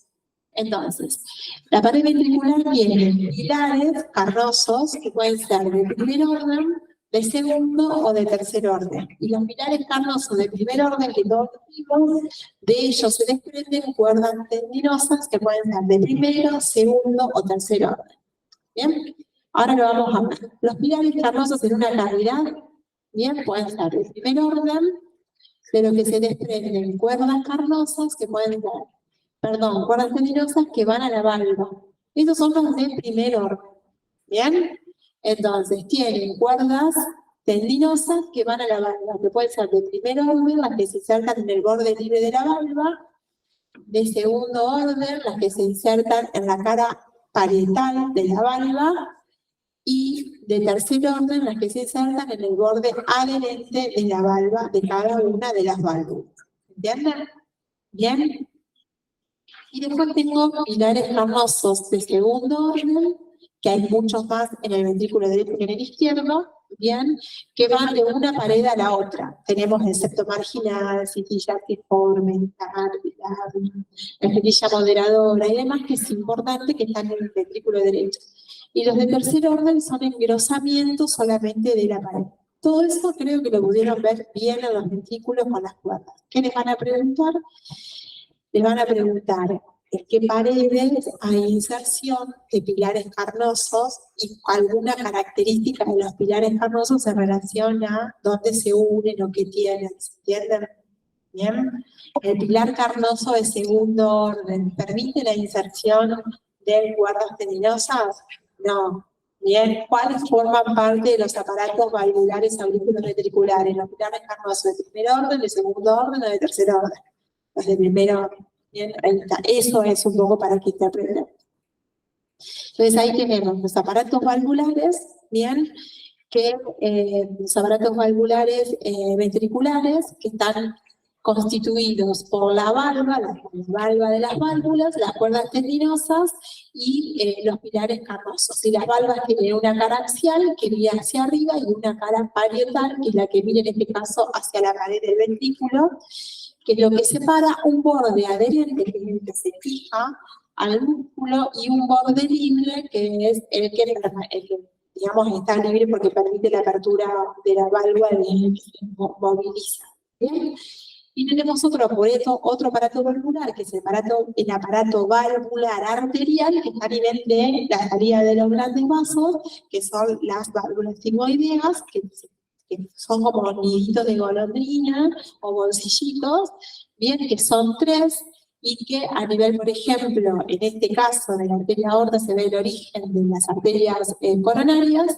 Entonces, la pared ventricular tiene pilares carnosos que pueden ser de primer orden, de segundo o de tercer orden. Y los pilares carnosos de primer orden, que todos vimos, de ellos se desprenden cuerdas tendinosas que pueden ser de primero, segundo o tercer orden. ¿Bien? Ahora lo vamos a ver. Los pilares carnosos en una cavidad, bien, pueden ser de primer orden, pero que se desprenden cuerdas carnosas que pueden ser, cuerdas tendinosas que van a la valva. Estos son los de primer orden. ¿Bien? Entonces, tienen cuerdas tendinosas que van a la valva, que pueden ser de primer orden, las que se insertan en el borde libre de la valva, de segundo orden, las que se insertan en la cara parietal de la valva, y de tercer orden, las que se insertan en el borde adherente de la valva de cada una de las válvulas. ¿Entienden? ¿Bien? Y después tengo pilares carnosos de segundo orden, que hay muchos más en el ventrículo derecho que en el izquierdo, bien, que van de una pared a la otra. Tenemos el septo marginal, cintilla artiforme, la cintilla moderadora y demás, que es importante que están en el ventrículo derecho. Y los de tercer orden son engrosamientos solamente de la pared. Todo eso creo que lo pudieron ver bien en los ventrículos con las cuerdas. ¿Qué les van a preguntar? Les van a preguntar en qué paredes hay inserción de pilares carnosos y alguna característica de los pilares carnosos en relación a dónde se unen o qué tienen. ¿Se entienden? Bien. El pilar carnoso de segundo orden, ¿permite la inserción de cuerdas tendinosas? No. Bien, ¿cuáles forman parte de los aparatos valvulares auriculoventriculares? Los pilares carnosos de primer orden, de segundo orden o de tercer orden. Los de primer orden. Bien, ahí está. Eso es un poco para que te aprendan. Entonces ahí tenemos los aparatos valvulares, bien, que los aparatos valvulares ventriculares que están constituidos por la valva de las válvulas, las cuerdas tendinosas y los pilares carnosos. Y las valvas tienen una cara axial que mira hacia arriba y una cara parietal, que es la que mira en este caso hacia la pared del ventrículo, que es lo que separa un borde adherente, que es el que se fija al músculo, y un borde libre, que es el que digamos, está libre porque permite la apertura de la válvula y moviliza. ¿Bien? Y tenemos otro aparato valvular, que es el aparato valvular arterial, que está a nivel de la salida de los grandes vasos, que son las válvulas sigmoideas, que son como niditos de golondrina o bolsillitos, bien, que son 3, y que a nivel, por ejemplo, en este caso de la arteria aorta se ve el origen de las arterias coronarias,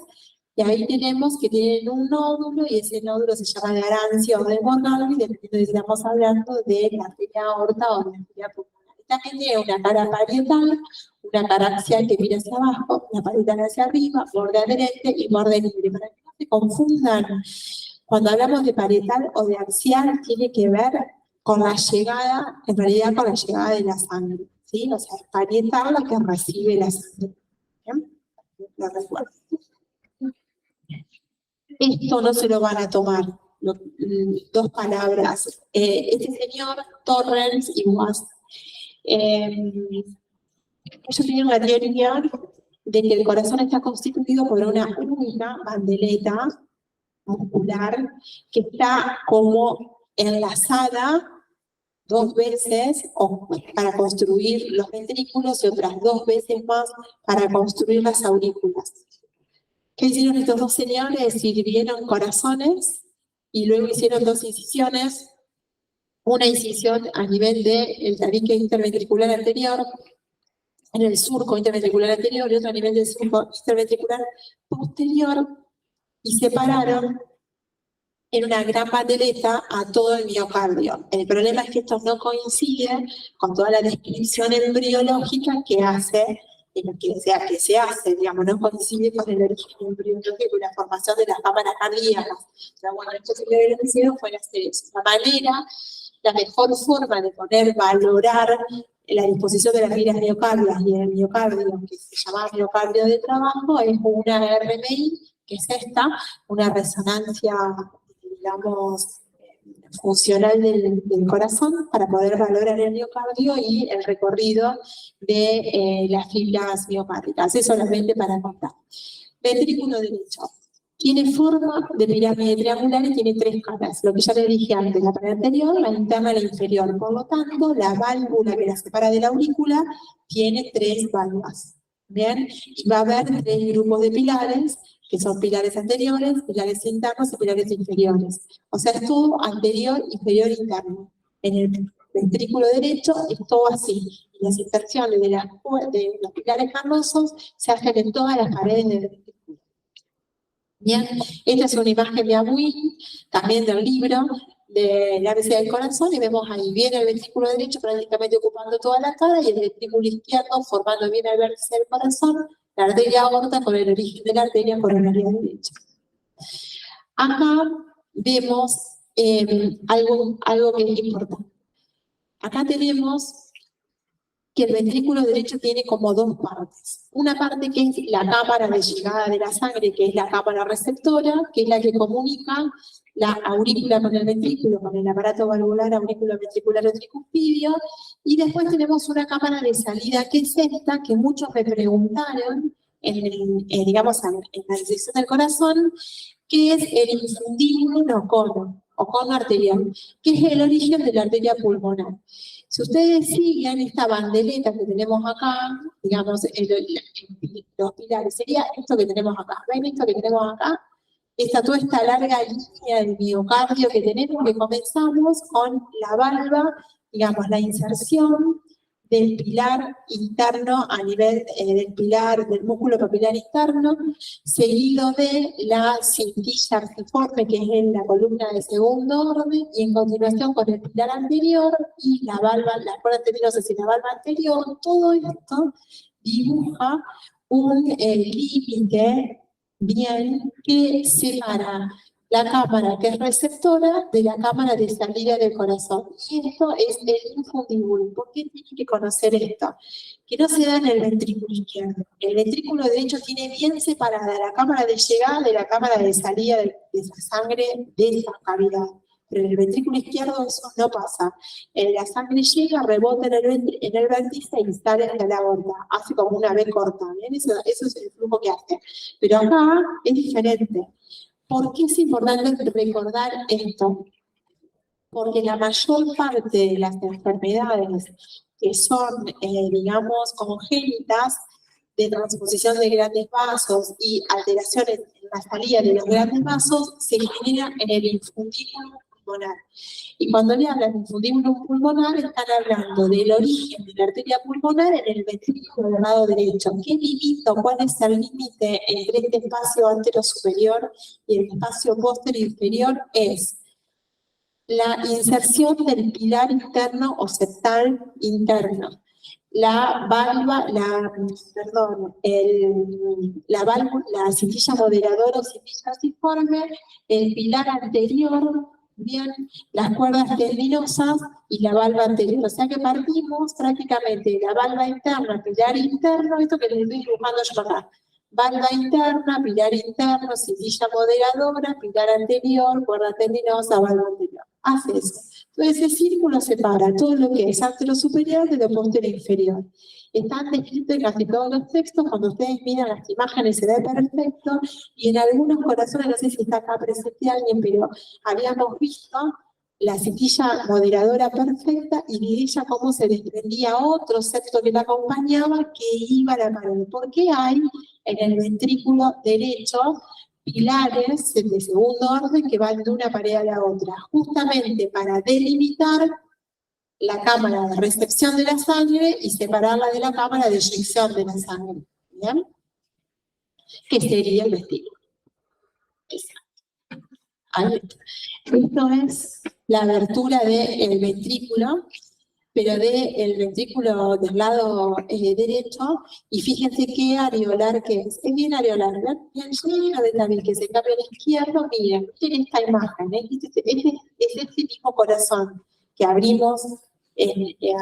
y ahí tenemos que tienen un nódulo, y ese nódulo se llama de Arancia o de Bonaldi, dependiendo de si estamos hablando de la arteria aorta o de la arteria pulmonar. También tiene una cara parietal, una cara axial que mira hacia abajo, una parietal hacia arriba, borde adherente y borde libre. Para que no se confundan, cuando hablamos de parietal o de axial, tiene que ver con la llegada, en realidad con la llegada de la sangre, ¿sí? O sea, es parietal la que recibe la sangre. ¿Bien? Lo recuerdo. Esto no se lo van a tomar, dos palabras. Este señor, Torrens y Wass, ellos tienen una teoría de que el corazón está constituido por una única bandeleta muscular que está como enlazada 2 veces para construir los ventrículos y otras 2 veces más para construir las aurículas. ¿Qué hicieron estos dos señores? Sirvieron corazones y luego hicieron 2 incisiones. Una incisión a nivel del tabique interventricular anterior, en el surco interventricular anterior, y otra a nivel del surco interventricular posterior, y separaron en una gran bandeleta a todo el miocardio. El problema es que esto no coincide con toda la descripción embriológica que hace, que se hace, digamos, no coincide con el origen embriológico y la formación de las cámaras cardíacas. O sea, bueno, esto se le hicieron fue hacer eso. La mejor forma de poder valorar la disposición de las vías miocardias y el miocardio, que se llama miocardio de trabajo, es una RMI, que es esta, una resonancia, digamos, funcional del corazón, para poder valorar el miocardio y el recorrido de las fibras miocárdicas. Eso solamente para contar. Ventrículo derecho. Tiene forma de pirámide triangular y tiene 3 caras. Lo que ya les dije antes, la pared anterior, la interna y la inferior. Por lo tanto, la válvula que la separa de la aurícula tiene 3 válvulas. ¿Bien? Y va a haber 3 grupos de pilares, que son pilares anteriores, pilares internos y pilares inferiores. O sea, es todo anterior, inferior, interno. En el ventrículo derecho es todo así. Y las inserciones de los pilares carnosos se hacen en todas las paredes del ventrículo. Bien, esta es una imagen de Abuin, también del libro de la ABC del corazón, y vemos ahí viene el ventrículo derecho prácticamente ocupando toda la cara, y el ventrículo izquierdo formando bien el vértice del corazón, la arteria aorta con el origen de la arteria coronaria derecha. Acá vemos algo que es importante. Acá tenemos que el ventrículo derecho tiene como 2 partes. Una parte que es la cámara de llegada de la sangre, que es la cámara receptora, que es la que comunica la aurícula con el ventrículo, con el aparato valvular aurículo ventricular o tricuspidio, y después tenemos una cámara de salida, que es esta, que muchos me preguntaron digamos, en la disección del corazón, que es el infundíbulo o cono arterial, que es el origen de la arteria pulmonar. Si ustedes siguen esta bandereta que tenemos acá, digamos, los pilares, sería esto que tenemos acá. ¿Ven esto que tenemos acá? Toda esta larga línea de miocardio que tenemos, que comenzamos con la valva, digamos, la inserción del pilar interno a nivel del pilar del músculo papilar interno, seguido de la cintilla artiforme, que es en la columna de segundo orden, y en continuación con el pilar anterior y la valva, la cuerda anterior, y la valva anterior. Todo esto dibuja un límite bien que separa la cámara que es receptora de la cámara de salida del corazón. Y esto es el infundíbulo. ¿Por qué tienen que conocer esto? Que no se da en el ventrículo izquierdo. El ventrículo derecho tiene bien separada la cámara de llegada de la cámara de salida de esa sangre de esa cavidad. Pero en el ventrículo izquierdo eso no pasa. La sangre llega, rebota en el vértice y sale hacia la aorta. Hace como una V corta. ¿Bien? Eso es el flujo que hace. Pero acá es diferente. ¿Por qué es importante recordar esto? Porque la mayor parte de las enfermedades que son, digamos, congénitas, de transposición de grandes vasos y alteraciones en la salida de los grandes vasos, se generan en el infundíbulo pulmonar. Y cuando le hablan de infundíbulo pulmonar, están hablando del origen de la arteria pulmonar en el ventrículo del lado derecho. ¿Qué limita? ¿Cuál es el límite entre este espacio antero-superior y el espacio posterior-inferior? Es la inserción del pilar interno o septal interno. La válvula, la cintilla moderadora o cintilla artiforme, el pilar anterior, bien, las cuerdas tendinosas y la valva anterior. O sea que partimos prácticamente de la valva interna, pilar interno, esto que les estoy dibujando yo acá. Valva interna, pilar interno, cintilla moderadora, pilar anterior, cuerda tendinosa, valva anterior. Hace eso. Entonces ese círculo separa todo lo que es antero-superior de lo posterior-inferior. Están descritos en casi todos los textos. Cuando ustedes miran las imágenes se ve perfecto, y en algunos corazones, no sé si está acá presente alguien, pero habíamos visto la cintilla moderadora perfecta y de ella cómo se desprendía otro septo que la acompañaba que iba a la pared. ¿Por qué hay en el ventrículo derecho pilares de segundo orden que van de una pared a la otra? Justamente para delimitar la cámara de recepción de la sangre y separarla de la cámara de eyección de la sangre. ¿Bien? Que sería el vestíbulo. Exacto. Ahí está. Esto es la abertura del ventrículo, pero del ventrículo del lado derecho, y fíjense qué areolar que es. Es bien areolar, ¿verdad? Bien lleno de tabiques. En cambio, a la izquierda, miren esta imagen, es este mismo corazón que abrimos,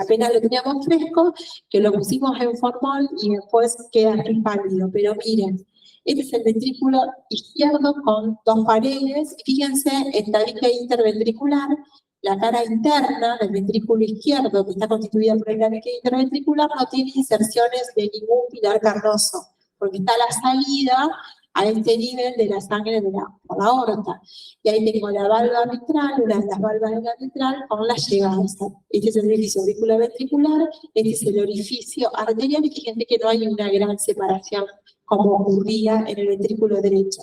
apenas lo teníamos fresco, que lo pusimos en formol y después queda aquí pálido. Pero miren, este es el ventrículo izquierdo con dos paredes. Fíjense, el tabique interventricular, la cara interna del ventrículo izquierdo, que está constituida por el tabique interventricular, no tiene inserciones de ningún pilar carnoso, porque está la salida a este nivel de la sangre por la aorta. Y ahí tengo la valva mitral, una de las valvas de la mitral, con las llegadas. Este es el orificio auriculoventricular, este es el orificio arterial, y fíjense que no hay una gran separación como ocurría en el ventrículo derecho.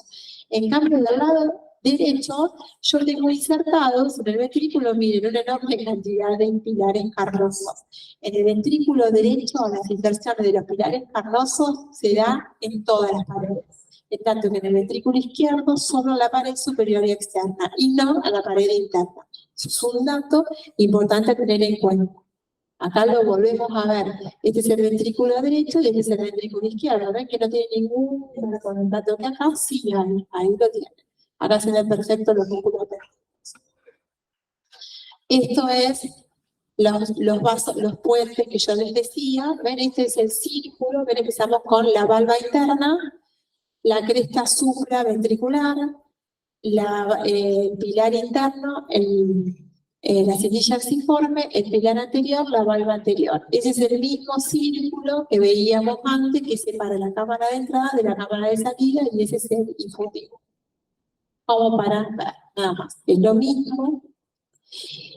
En cambio, del lado derecho, yo tengo insertados en el ventrículo, miren, una enorme cantidad de pilares carnosos. En el ventrículo derecho, las inserciones de los pilares carnosos se da en todas las paredes. En tanto que en el ventrículo izquierdo, solo la pared superior y externa, y no a la pared interna. Eso es un dato importante a tener en cuenta. Acá lo volvemos a ver. Este es el ventrículo derecho y este es el ventrículo izquierdo. ¿Ven que no tiene ningún dato que acá? Sí, ahí lo tiene. Acá se ven perfecto los músculos tendinosos. Esto es los vasos, los puentes que yo les decía. ¿Ven? Este es el círculo. ¿Ven? Empezamos con la valva interna, la cresta supraventricular, el pilar interno, la cintilla versiforme, el pilar anterior, la valva anterior. Ese es el mismo círculo que veíamos antes que separa la cámara de entrada de la cámara de salida y ese es el infundido. Como para ver, nada más. Es lo mismo.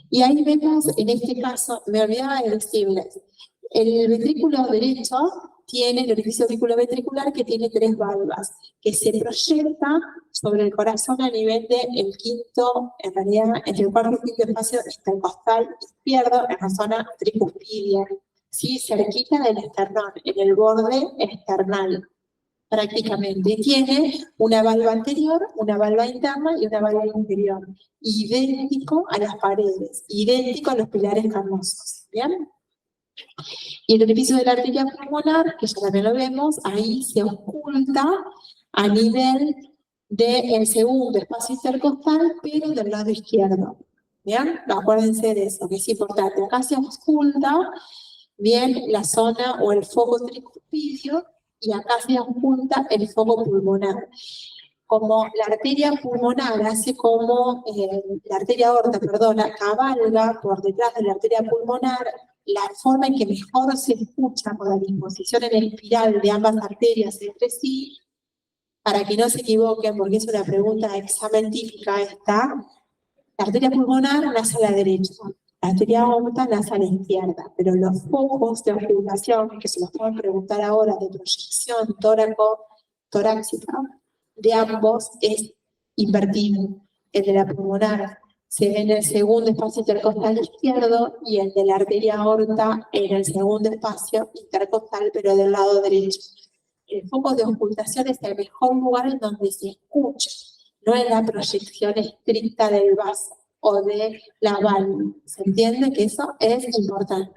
Y ahí vemos, en este caso, me olvidaba de decirles, el ventrículo derecho tiene el orificio auriculoventricular que tiene 3 valvas, que se proyecta sobre el corazón a nivel del quinto, en realidad, entre el cuarto y quinto espacio intercostal izquierdo, en la zona tricuspidia, ¿sí? Cerquita del esternón, en el borde esternal, prácticamente. Tiene una valva anterior, una valva interna y una valva interior, idéntico a las paredes, idéntico a los pilares carnosos, ¿bien? Y el orificio de la arteria pulmonar, que ya también lo vemos, ahí se oculta a nivel del segundo espacio intercostal, pero del lado izquierdo. ¿Bien? Acuérdense de eso, que es importante. Acá se oculta bien la zona o el foco tricuspidio y acá se oculta el foco pulmonar. Como la arteria pulmonar hace como, la arteria aorta, perdón, cabalga por detrás de la arteria pulmonar, la forma en que mejor se escucha por la disposición en espiral de ambas arterias entre sí, para que no se equivoquen, porque es una pregunta de examen típica esta, la arteria pulmonar nace a la derecha, la arteria aorta nace a la izquierda, pero los focos de ocultación, que se los pueden preguntar ahora, de proyección torácica, de ambos es invertido. El de la pulmonar se ve en el segundo espacio intercostal izquierdo y el de la arteria aorta en el segundo espacio intercostal, pero del lado derecho. El foco de ocultación es el mejor lugar en donde se escucha, no en la proyección estricta del vaso o de la valva. ¿Se entiende que eso es importante?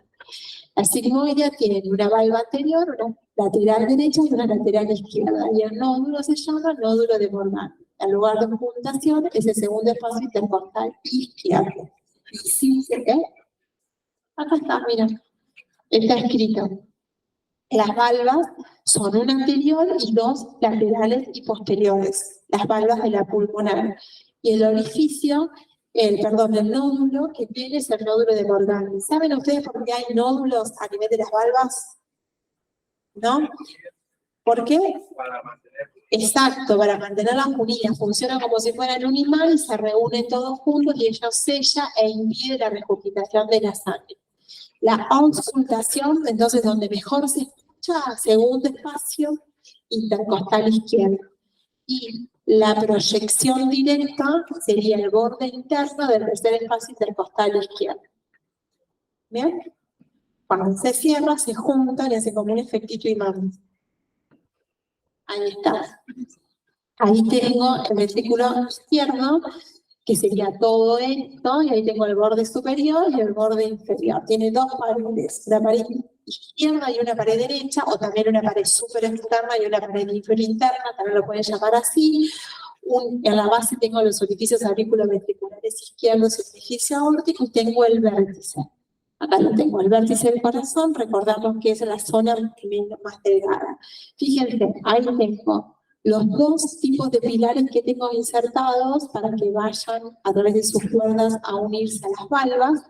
La sigmoidea tiene una valva anterior, una lateral derecha y una lateral izquierda, y el nódulo se llama nódulo de Morgan. El lugar de ocultación es el segundo espacio intercostal izquierdo. Y sí se ve, acá está, mira, está escrito. Las valvas son una anterior y 2 laterales y posteriores, las valvas de la pulmonar. Y el orificio, el nódulo que tiene es el nódulo de Morgan. ¿Saben ustedes por qué hay nódulos a nivel de las valvas? ¿No? ¿Por qué? Para mantener. Exacto, para mantenerlas unidas. Funciona como si fueran un imán y se reúnen todos juntos y ello sella e impide la regurgitación de la sangre. La auscultación, entonces, donde mejor se escucha, segundo espacio intercostal izquierdo. Y la proyección directa sería el borde interno del tercer espacio intercostal izquierdo. ¿Bien? Cuando se cierra, se juntan y hace como un efectito imán. Ahí está. Ahí tengo el ventrículo izquierdo, que sería todo esto, y ahí tengo el borde superior y el borde inferior. Tiene 2 paredes, una pared izquierda y una pared derecha, o también una pared súper externa y una pared inferior interna, también lo pueden llamar así. En la base tengo los orificios auriculoventriculares izquierdos y el orificio aórtico, y tengo el vértice. Acá lo tengo, el vértice del corazón, recordamos que es la zona más delgada. Fíjense, ahí tengo los 2 tipos de pilares que tengo insertados para que vayan a través de sus cuerdas a unirse a las valvas.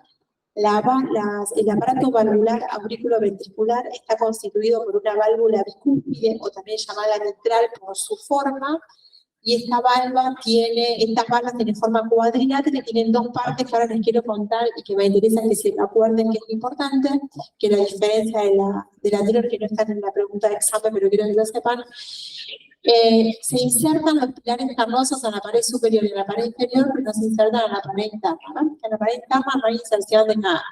El aparato valvular auriculoventricular está constituido por una válvula bicúspide, o también llamada mitral por su forma, y estas valvas tienen forma cuadrilátera, tienen 2 partes que ahora les quiero contar y que me interesa que se acuerden que es importante, que la diferencia de la anterior, que no está en la pregunta de examen, pero quiero que lo sepan. Se insertan los pilares carnosos en la pared superior y en la pared inferior, pero no se insertan en la pared interna. ¿No? En la pared interna no hay inserción de nada.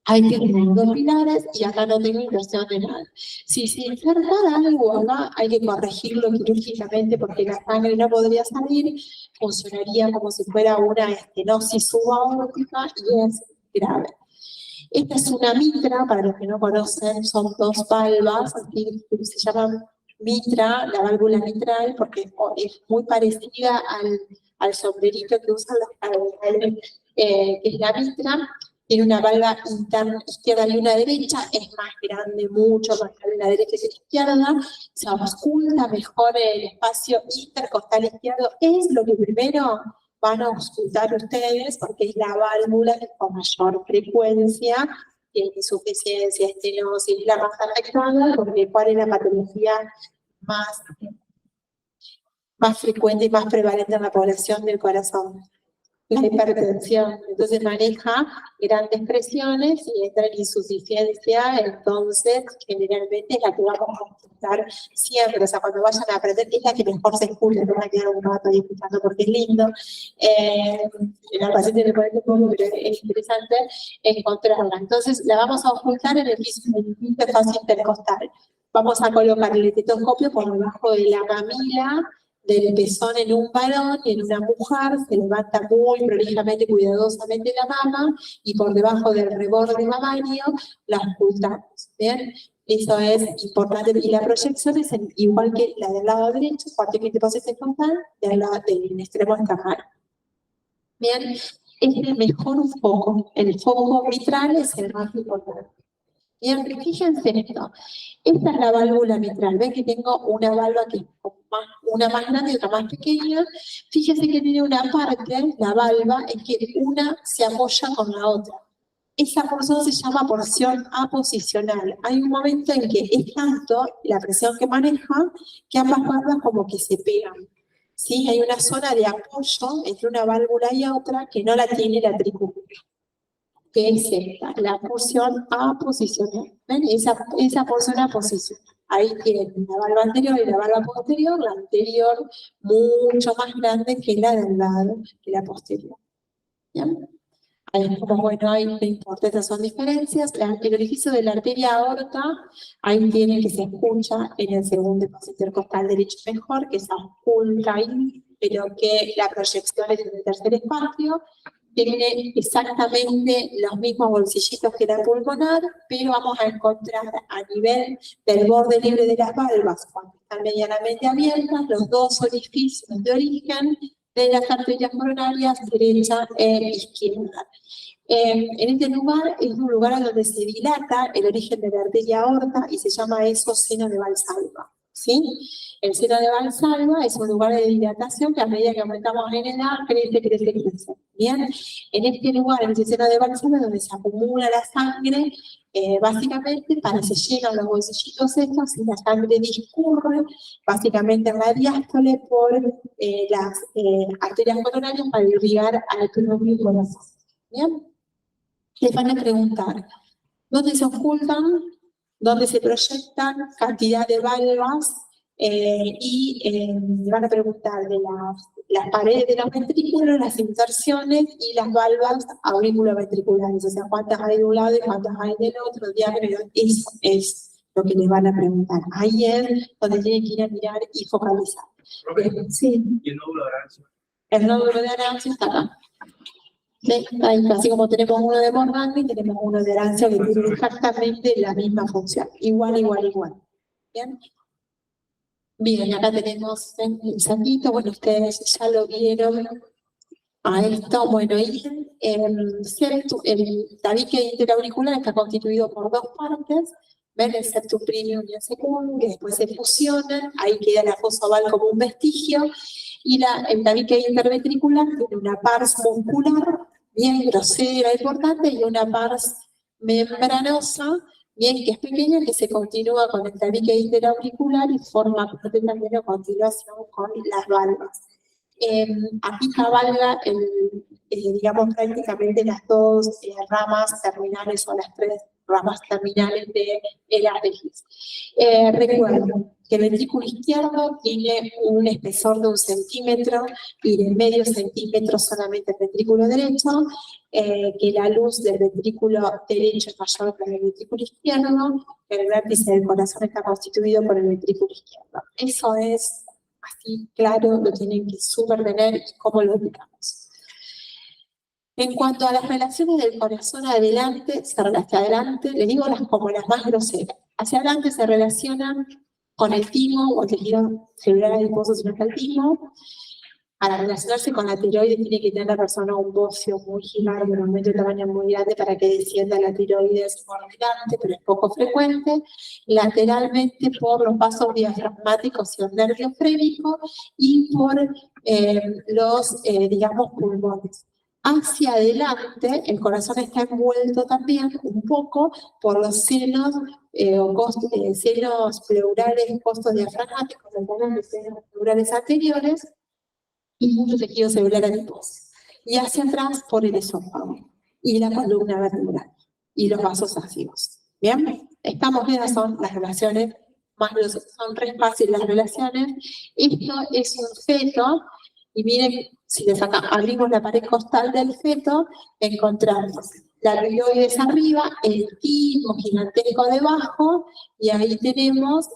Ahí tengo 2 pilares y acá no tengo inserción de nada. Si se insertara algo acá, hay que corregirlo quirúrgicamente porque la sangre no podría salir, funcionaría como si fuera una estenosis subaórtica y es grave. Esta es una mitra, para los que no conocen, son 2 valvas, así que se llaman mitra, la válvula mitral, porque es muy parecida al sombrerito que usan los cardenales, que es la mitra. Tiene una valva interna izquierda y una derecha, es más grande, mucho más grande la derecha que la izquierda, se ausculta mejor el espacio intercostal izquierdo. Es lo que primero van a auscultar ustedes porque es la válvula que con mayor frecuencia tiene insuficiencia, estenosis, la más afectada, porque cuál es la patología más frecuente y más prevalente en la población del corazón. La hipertensión. Entonces maneja grandes presiones y entra en insuficiencia, entonces generalmente es la que vamos a escuchar siempre. O sea, cuando vayan a aprender, es la que mejor se escucha, no van a quedar un rato ahí escuchando porque es lindo. La paciente le parece poco, pero es interesante encontrarla. Entonces la vamos a ocultar en el interfaz intercostal. Vamos a colocar el estetoscopio por debajo de la mamila, del pezón en un varón y en una mujer, se levanta muy prolijamente, cuidadosamente la mama y por debajo del reborde mamario la ocultamos, ¿bien? Eso es importante. Y la proyección es igual que la del lado derecho, parte que te pases en frontal, del extremo externo. Bien, es el mejor foco. El foco mitral es el más importante. Bien, fíjense en esto. Esta es la válvula mitral. Ven que tengo una válvula que es una más grande y otra más pequeña. Fíjense que tiene una parte, la válvula, en que una se apoya con la otra. Esa porción se llama porción aposicional. Hay un momento en que es tanto la presión que maneja que ambas válvulas como que se pegan. ¿Sí? Hay una zona de apoyo entre una válvula y otra que no la tiene la tricuspide, que es esta, la porción aposicional. ¿Ven? Esa porción aposicional. Ahí tienen la válvula anterior y la válvula posterior, la anterior mucho más grande que la del lado, que la posterior. ¿Bien? Ahí como bueno, ahí no importa, esas son diferencias. El orificio de la arteria aorta, ahí tiene que se escucha en el segundo paso intercostal derecho mejor, que se oculta ahí, pero que la proyección es en el tercer espacio. Tiene exactamente los mismos bolsillitos que la pulmonar, pero vamos a encontrar a nivel del borde libre de las válvulas, cuando están medianamente abiertas, los dos orificios de origen de las arterias coronarias, derecha e izquierda. En este lugar es un lugar donde se dilata el origen de la arteria aorta y se llama eso seno de Valsalva, ¿sí? El seno de Valsalva es un lugar de dilatación que a medida que aumentamos en edad crece. Bien, en este lugar, en el seno de Valsalva, es donde se acumula la sangre, básicamente para que se llenan los bolsillitos estos y la sangre discurre básicamente en la diástole por las arterias coronarias para irrigar al pulmón y corazón. Bien, les van a preguntar dónde se ocultan, dónde se proyectan, cantidad de válvulas y van a preguntar de las paredes de los ventrículos, las inserciones y las válvulas auriculoventriculares, o sea, cuántas hay de un lado y cuántas hay del otro, diámetro, eso es lo que les van a preguntar. Ahí es donde tienen que ir a mirar y focalizar. Sí. ¿Y el nódulo de Arancio? El nódulo de Arancio está acá. ¿Sí? Así como tenemos uno de Morgagni, tenemos uno de Arancio que tiene exactamente la misma función. Igual. ¿Bien? Bien, acá tenemos el saquito, bueno, ustedes ya lo vieron a esto, bueno, y el tabique interauricular está constituido por dos partes, ven el septum primum y el secundum, que después se fusionan, ahí queda la fosa oval como un vestigio, y el tabique interventricular tiene una pars muscular, bien grosera, importante, y una pars membranosa, bien, que es pequeña, que se continúa con el tabique interauricular y forma parte también a continuación con las válvulas. Aquí cabalga, digamos, prácticamente las dos ramas terminales o las tres ramas terminales de la regis. Recuerden que el ventrículo izquierdo tiene un espesor de 1 centímetro y de medio centímetro solamente el ventrículo derecho, que la luz del ventrículo derecho es mayor que el ventrículo izquierdo, el vértice del corazón está constituido por el ventrículo izquierdo. Eso es así claro, lo tienen que súper tener y cómo lo ubicamos. En cuanto a las relaciones del corazón adelante, hacia adelante, le digo como las más groseras. Hacia adelante se relacionan con el timo o el tejido celular adiposo, sino que el timo. Para relacionarse con la tiroides tiene que tener la persona un bocio muy gigante, normalmente de tamaño muy grande para que descienda la tiroides por delante, pero es poco frecuente, lateralmente por los vasos diafragmáticos y el nervio frénico y por digamos, pulmones. Hacia adelante, el corazón está envuelto también un poco por los senos senos pleurales postdiafragmáticos, los senos pleurales anteriores, y mucho tejido celular adiposo. Y hacia atrás por el esófago y la columna vertebral y los vasos activos. ¿Bien? Estamos viendo, son las relaciones, son re fáciles las relaciones. Esto es un feto, y miren, si abrimos la pared costal del feto, encontramos la tiroides arriba, el timo gigantesco debajo, y ahí tenemos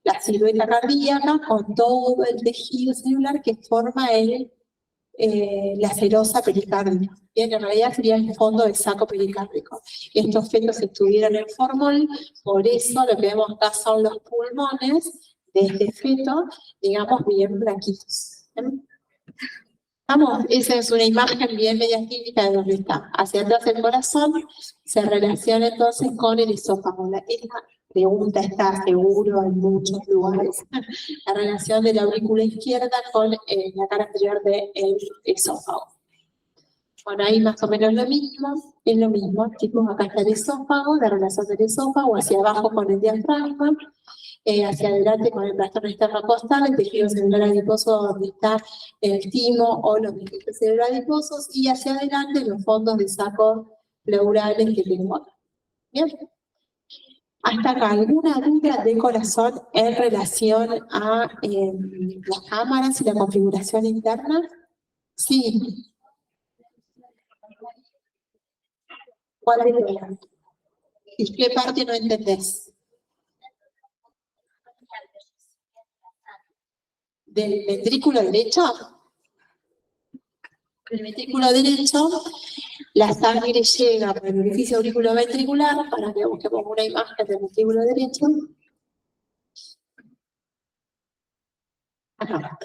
la silueta cardíaca con todo el tejido celular que forma la serosa pericárdica. Bien, en realidad sería el fondo del saco pericárdico. Estos fetos estuvieron en formol, por eso lo que vemos acá son los pulmones de este feto, digamos, bien blanquitos. Vamos, esa es una imagen bien media típica de donde está. Hacia atrás el corazón se relaciona entonces con el esófago. Esta pregunta está seguro en muchos lugares. La relación de la aurícula izquierda con la cara anterior del esófago. Bueno, ahí más o menos lo mismo, es lo mismo. Chicos, acá está el esófago, la relación del esófago, hacia abajo con el diafragma, hacia adelante con el trastorno externo-costal, el tejido celular adiposo donde está el timo o los tejidos celulares adiposos, y hacia adelante los fondos de saco pleurales que tengo acá. Bien. Hasta acá, ¿alguna duda de corazón en relación a las cámaras y la configuración interna? Sí. ¿Cuál es la? ¿Y qué parte no entendés? ¿Del ventrículo derecho? El ventrículo derecho, la sangre llega por el orificio auriculoventricular, para que busquemos una imagen del ventrículo derecho. Acá.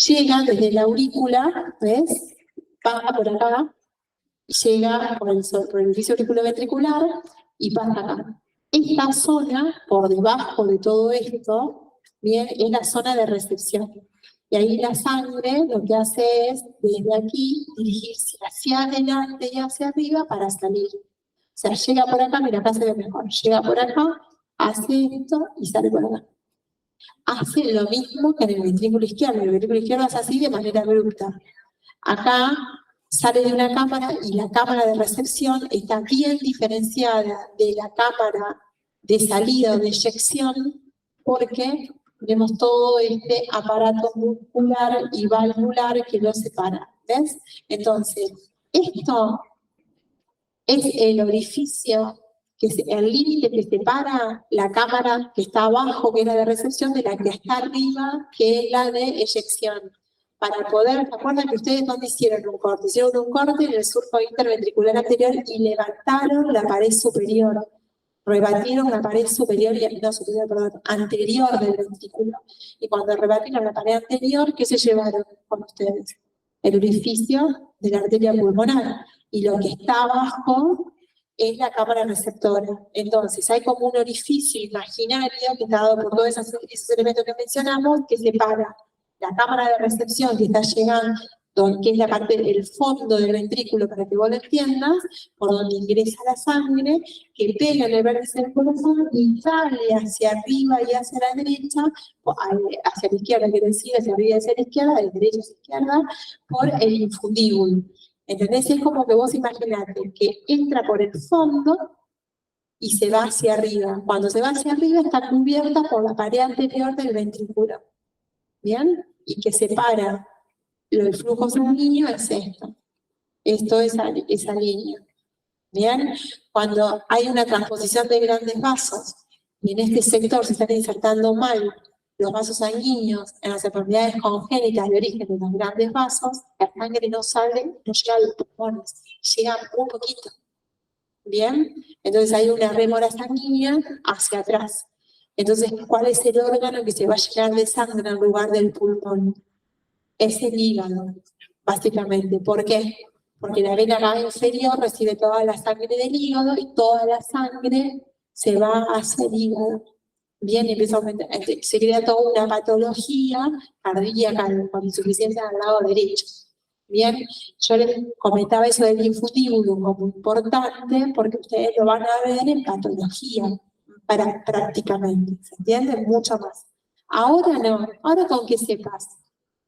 Llega desde la aurícula, ¿ves? Pasa por acá, llega por el orificio auriculoventricular y pasa acá. Esta zona, por debajo de todo esto, bien, es la zona de recepción. Y ahí la sangre lo que hace es, desde aquí, dirigirse hacia adelante y hacia arriba para salir. O sea, llega por acá, mira, acá se ve mejor. Llega por acá, hace esto y sale por acá. Hace lo mismo que en el ventrículo izquierdo. El ventrículo izquierdo hace así de manera abrupta. Acá sale de una cámara y la cámara de recepción está bien diferenciada de la cámara de salida o de eyección, porque tenemos todo este aparato muscular y valvular que lo separa. ¿Ves? Entonces, esto es el orificio, que es el límite que separa la cámara que está abajo, que es la de recepción, de la que está arriba, que es la de eyección. Para poder, ¿se acuerdan que ustedes dónde hicieron un corte? Hicieron un corte en el surco interventricular anterior y levantaron la pared superior. Rebatieron la pared superior, anterior del ventrículo. Y cuando rebatieron la pared anterior, ¿qué se llevaron con ustedes? El orificio de la arteria pulmonar. Y lo que está abajo es la cámara receptora. Entonces, hay como un orificio imaginario que está dado por todos esos elementos que mencionamos, que separa la cámara de recepción que está llegando, que es la parte del fondo del ventrículo, para que vos lo entiendas, por donde ingresa la sangre, que pega en el vértice del corazón y sale hacia arriba y hacia la derecha, hacia la izquierda, quiero decir, hacia arriba y hacia la izquierda, de derecha hacia izquierda, por el infundíbulo. ¿Entendés? Es como que vos imaginate que entra por el fondo y se va hacia arriba. Cuando se va hacia arriba está cubierta por la pared anterior del ventrículo. ¿Bien? Y que separa el flujo sanguíneo es esto. Esto es esa línea. ¿Bien? Cuando hay una transposición de grandes vasos y en este sector se están insertando mal los vasos sanguíneos en las enfermedades congénitas de origen de los grandes vasos, la sangre no sale, no llega a los pulmones, llega un poquito. ¿Bien? Entonces hay una rémora sanguínea hacia atrás. Entonces, ¿cuál es el órgano que se va a llenar de sangre en lugar del pulmón? Es el hígado, básicamente. ¿Por qué? Porque la vena cava inferior recibe toda la sangre del hígado y toda la sangre se va hacia el hígado. Bien, empieza a aumentar, se crea toda una patología cardíaca con insuficiencia del lado derecho. Bien, yo les comentaba eso del infutíbulo como importante porque ustedes lo van a ver en patología prácticamente, ¿se entiende? Mucho más. Ahora no, ahora con que sepas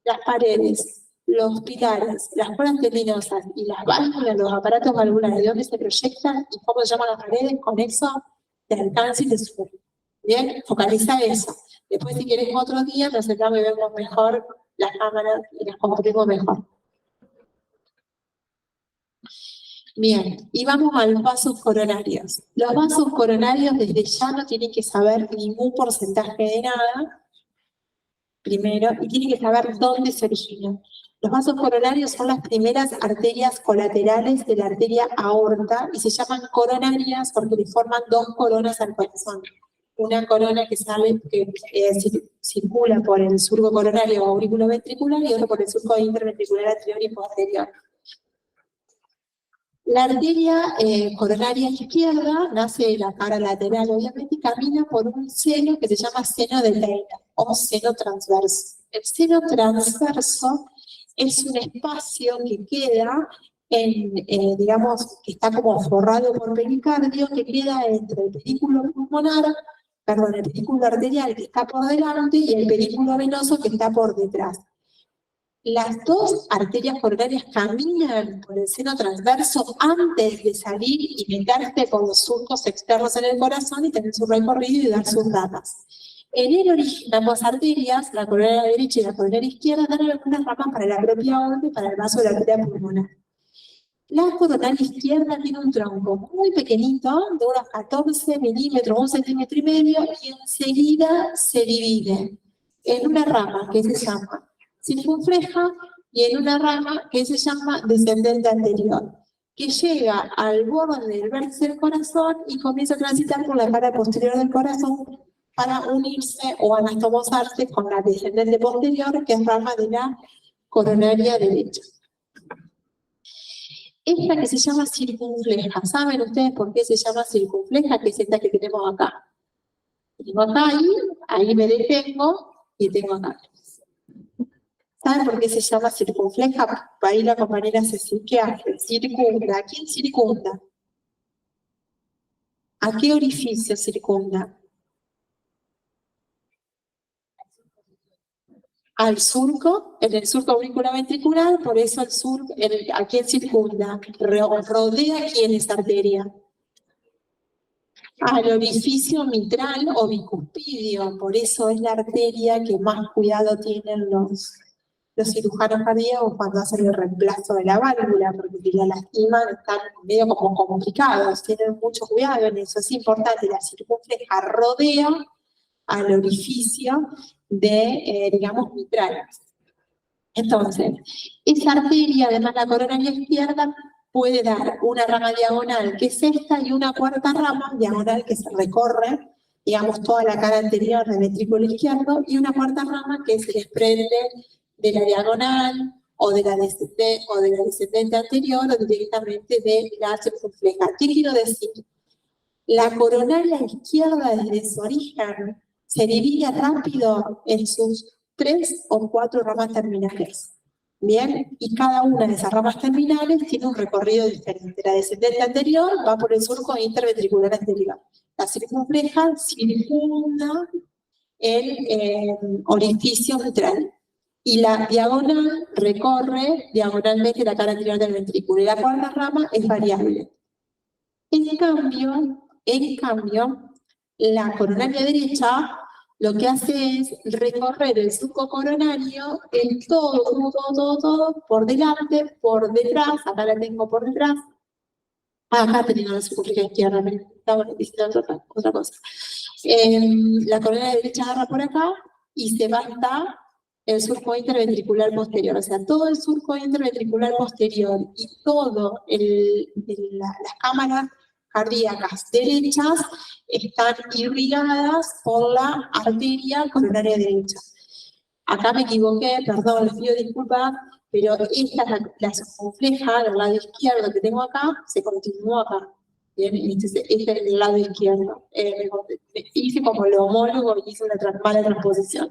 las paredes, los pilares, las cuerdas tendinosas y las válvulas, los aparatos valvulares, de dónde se proyectan y cómo se llaman las paredes, con eso te alcanza y te sube. Bien, focaliza eso. Después, si quieres otro día, nos sentamos y vemos mejor las cámaras y las compartimos mejor. Bien, y vamos a los vasos coronarios. Los vasos coronarios desde ya no tienen que saber ningún porcentaje de nada, primero, y tienen que saber dónde se originan. Los vasos coronarios son las primeras arterias colaterales de la arteria aorta y se llaman coronarias porque le forman dos coronas al corazón. Una corona que sale, que circula por el surco coronario o auriculoventricular y otra por el surco interventricular anterior y posterior. La arteria coronaria izquierda nace de la cara lateral, obviamente, y camina por un seno que se llama seno de Leydig o seno transverso. El seno transverso es un espacio que queda digamos, que está como forrado por pericardio, que queda entre el pedículo pulmonar, perdón, el pedículo arterial que está por delante y el pedículo venoso que está por detrás. Las dos arterias coronarias caminan por el seno transverso antes de salir y meterse por los surcos externos en el corazón y tener su recorrido y dar sus ramas. En el origen, ambas arterias, la coronaria derecha y la coronaria izquierda, dan algunas ramas para la propia aorta y para el vaso de la arteria pulmonar. La coronaria izquierda tiene un tronco muy pequeñito, de unos 14 milímetros, 1,5 centímetros, y enseguida se divide en una rama que se llama circunfleja y en una rama que se llama descendente anterior, que llega al borde del vértice del corazón y comienza a transitar por la cara posterior del corazón para unirse o anastomosarse con la descendente posterior, que es rama de la coronaria derecha. Esta que se llama circunfleja, ¿saben ustedes por qué se llama circunfleja? Que es esta que tenemos acá. Tengo acá, ahí me detengo y tengo acá. ¿Saben por qué se llama circunfleja? Ahí la compañera Ceci, ¿qué hace? Circunda. ¿A quién circunda? ¿A qué orificio circunda? Al surco, en el surco auriculoventricular, por eso el surco, ¿a quién circunda? ¿Rodea quién es arteria? Al orificio mitral o bicuspidio, por eso es la arteria que más cuidado tienen los cirujanos cardíacos cuando hacen el reemplazo de la válvula, porque si la lastiman están medio como complicados, tienen mucho cuidado en eso. Es importante, la circunfleja rodea al orificio de, digamos, mitral. Entonces, esa arteria, además la coronaria izquierda, puede dar una rama diagonal, que es esta, y una cuarta rama diagonal que se recorre, digamos, toda la cara anterior del ventrículo izquierdo, y una cuarta rama que se desprende de la diagonal o de la descendente anterior o directamente de la circunfleja. ¿Qué quiero decir? La coronaria izquierda desde su origen se divide rápido en sus 3 o 4 ramas terminales. Bien, y cada una de esas ramas terminales tiene un recorrido diferente. La descendente anterior va por el surco interventricular anterior. La circunfleja circunda el orificio mitral. Y la diagonal recorre diagonalmente la cara anterior del ventrículo. Y la cuarta rama es variable. En cambio, la coronaria derecha lo que hace es recorrer el surco coronario en todo, por delante, por detrás, acá la tengo por detrás, acá tengo la circunfleja izquierda, me estaba diciendo otra cosa. La coronaria derecha agarra por acá y se va hasta el surco interventricular posterior, o sea, todo el surco interventricular posterior y todo las cámaras cardíacas derechas están irrigadas por la arteria coronaria derecha. Acá me equivoqué, perdón, les pido disculpas, pero esta es la circunfleja del lado izquierdo que tengo acá, se continúa acá. Bien, este es el lado izquierdo. Hice como lo homólogo y hice una mala transposición.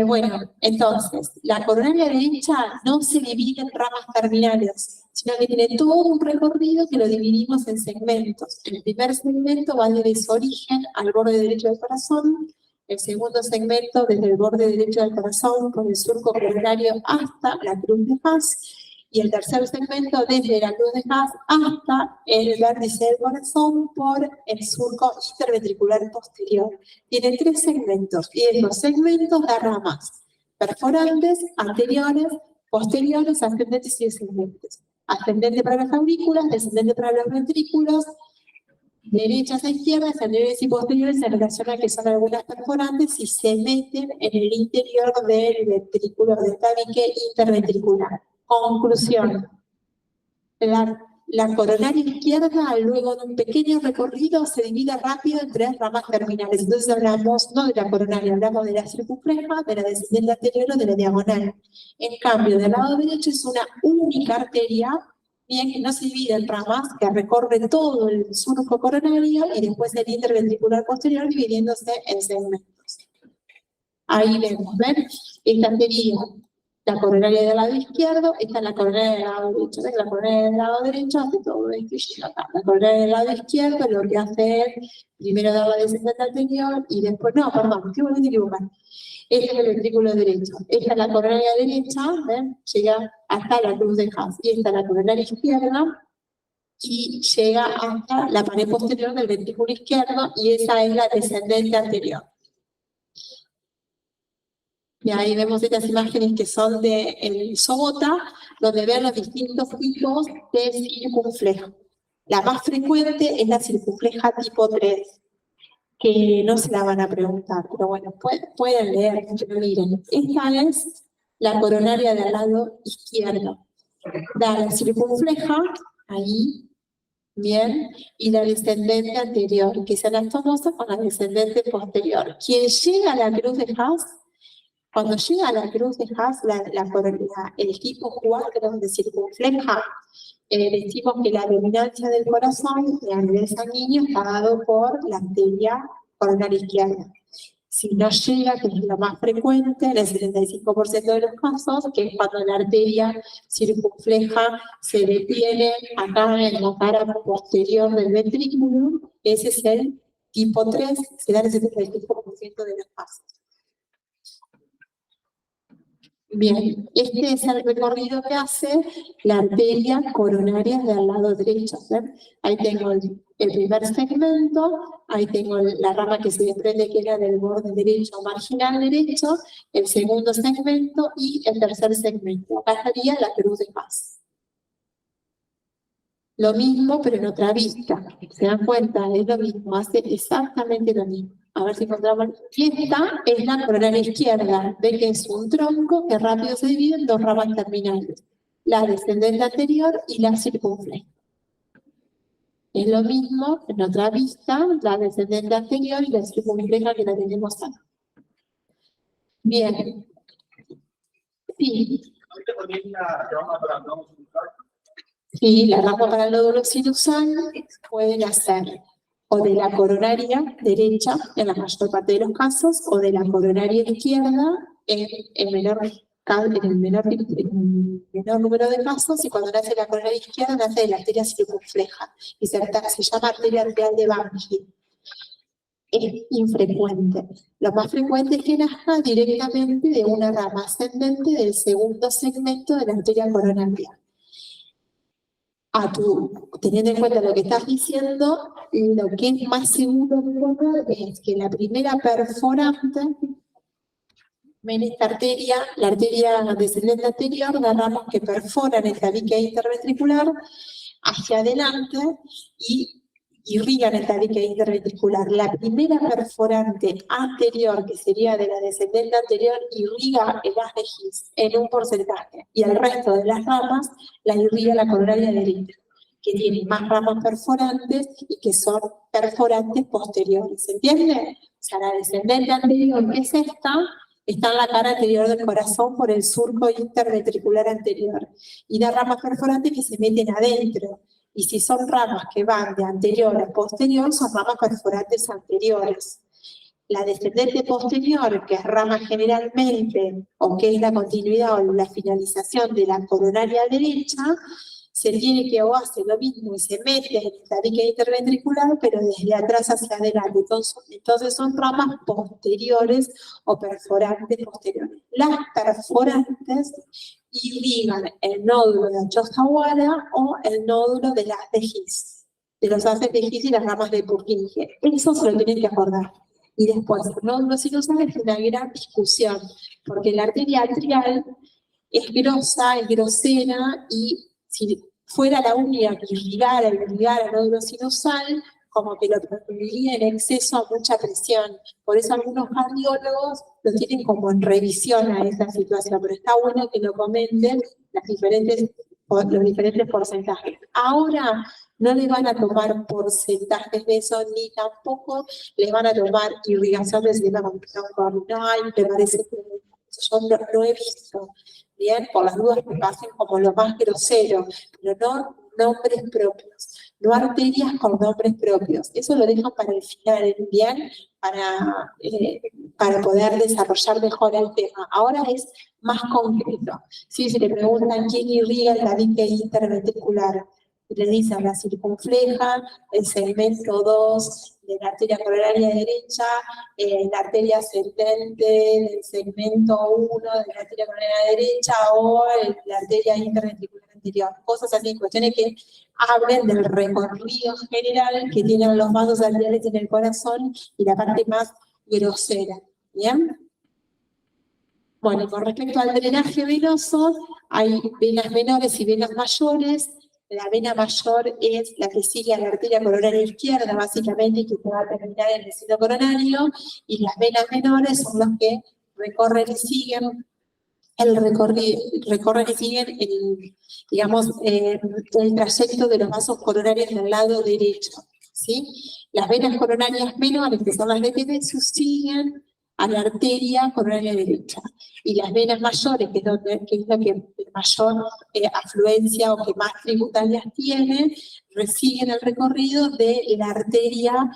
Bueno, entonces, la coronaria derecha no se divide en ramas terminales, sino que tiene todo un recorrido que lo dividimos en segmentos. El primer segmento va desde su origen al borde derecho del corazón, el segundo segmento desde el borde derecho del corazón por el surco coronario hasta la cruz de Haas, y el tercer segmento desde la cruz de Haas hasta el vértice del corazón por el surco interventricular posterior. Tiene 3 segmentos, y en los segmentos da ramas perforantes, anteriores, posteriores, ascendentes y descendentes. Ascendente para las aurículas, descendente para los ventrículos, derechas a izquierdas, anteriores y posteriores se relaciona que son algunas perforantes y se meten en el interior del ventrículo, del tabique interventricular. Conclusión. La coronaria izquierda, luego de un pequeño recorrido, se divide rápido en 3 ramas terminales. Entonces hablamos no de la coronaria, hablamos de la circunfleja, de la descendente anterior o de la diagonal. En cambio, del lado derecho es una única arteria, bien, que no se divide en ramas, que recorre todo el surco coronario y después el interventricular posterior dividiéndose en segmentos. Ahí vemos, ¿ven? Esta sería la coronaria del lado izquierdo, esta es la coronaria del lado derecho. ¿Ven? La coronaria del lado derecho hace todo esto y llega acá. La coronaria del lado izquierdo lo que hace es primero dar la descendente anterior y después, no, perdón, estoy volviendo a equivocar. Este es el ventrículo derecho. Esta es la coronaria derecha, ¿ven? Llega hasta la cruz de Haas. Y esta es la coronaria izquierda y llega hasta la pared posterior del ventrículo izquierdo y esa es la descendente anterior. Y ahí vemos estas imágenes que son del SOGOTA, donde ven los distintos tipos de circunfleja. La más frecuente es la circunfleja tipo 3, que no se la van a preguntar, pero bueno, pueden leer, pero miren. Esta es la coronaria del lado izquierdo. Da la circunfleja, ahí, bien, y la descendente anterior, que es anastomosa con la descendente posterior. Quien llega a la cruz de Haas, cuando llega a la cruz de Haas, el tipo 4 de circunfleja, decimos que la dominancia del corazón a nivel sanguíneo está dado por la arteria coronaria izquierda. Si no llega, que es lo más frecuente, en el 75% de los casos, que es cuando la arteria circunfleja se detiene acá en la cara posterior del ventrículo, ese es el tipo 3, se da en el 75% de los casos. Bien, este es el recorrido que hace la arteria coronaria del lado derecho. ¿Ven? Ahí tengo el primer segmento, ahí tengo la rama que se desprende que era del borde derecho marginal derecho, el segundo segmento y el tercer segmento. Acá estaría la cruz de Haas. Lo mismo, pero en otra vista. ¿Se dan cuenta? Es lo mismo, hace exactamente lo mismo. A ver si encontramos. Y esta es la coronaria izquierda. Ven que es un tronco que rápido se divide en 2 ramas terminales. La descendente anterior y la circunfleja. Es lo mismo, en otra vista, la descendente anterior y la circunfleja que la tenemos acá. Bien. Sí. Sí, la rama para el nódulo sinusal pueden hacer o de la coronaria derecha, en la mayor parte de los casos, o de la coronaria izquierda, en el menor número de casos, y cuando nace la coronaria izquierda, nace de la arteria circunfleja, y se llama arteria real de Banfield. Es infrecuente. Lo más frecuente es que nazca directamente de una rama ascendente del segundo segmento de la arteria coronaria. Teniendo en cuenta lo que estás diciendo, lo que es más seguro es que la primera perforante, ven esta arteria, la arteria descendente anterior, da ramas que perforan el tabique interventricular hacia adelante y irrigan el tabique interventricular. La primera perforante anterior, que sería de la descendente anterior, irriga el haz de His en un porcentaje, y el resto de las ramas la irriga la coronaria derecha, que tiene más ramas perforantes y que son perforantes posteriores. ¿Se entiende? O sea, la descendente anterior, que es esta, Está en la cara anterior del corazón por el surco interventricular anterior. Y da ramas perforantes que se meten adentro. Y si son ramas que van de anterior a posterior, son ramas perforantes anteriores. La descendente posterior, que es rama generalmente, o que es la continuidad o la finalización de la coronaria derecha, se tiene que o hace lo mismo y se mete en la dique interventricular, pero desde atrás hacia adelante. Entonces son ramas posteriores o perforantes posteriores. Las perforantes irrigan el nódulo de Achosawara o el nódulo de las de His, de los haces de His y las ramas de Purkinje. Eso se lo tienen que acordar. Y después, el nódulo sinusal es una gran discusión, porque la arteria atrial es grosa, es grosera, y si fuera la única que irrigara el nódulo sinusal, como que lo transmitiría en exceso a mucha presión. Por eso algunos cardiólogos lo tienen como en revisión a esa situación, pero está bueno que lo comenten los diferentes porcentajes. Ahora no le van a tomar porcentajes de eso, ni tampoco le van a tomar irrigación del sistema cordonal, me parece que yo no lo he visto. Bien, por las dudas que pasen como lo más grosero, pero no nombres propios, no arterias con nombres propios. Eso lo dejan para el final, bien, para poder desarrollar mejor el tema. Ahora es más concreto. Si se le preguntan quién irriga la dique interventricular, le dicen la circunfleja, el segmento 2 de la arteria coronaria derecha, la arteria ascendente del segmento 1 de la arteria coronaria derecha o la arteria interventricular anterior. Cosas así, cuestiones que hablen del recorrido general que tienen los vasos arteriales en el corazón y la parte más grosera. ¿Bien? Bueno, con respecto al drenaje venoso, hay venas menores y venas mayores. La vena mayor es la que sigue a la arteria coronaria izquierda, básicamente, y que va a terminar en el seno coronario, y las venas menores son las que recorren y siguen el trayecto de los vasos coronarios del lado derecho, ¿sí? Las venas coronarias menores, que son las de Tedesius, siguen a la arteria coronaria derecha. Y las venas mayores, que es lo que mayor afluencia o que más tributarias tiene, siguen el recorrido de la arteria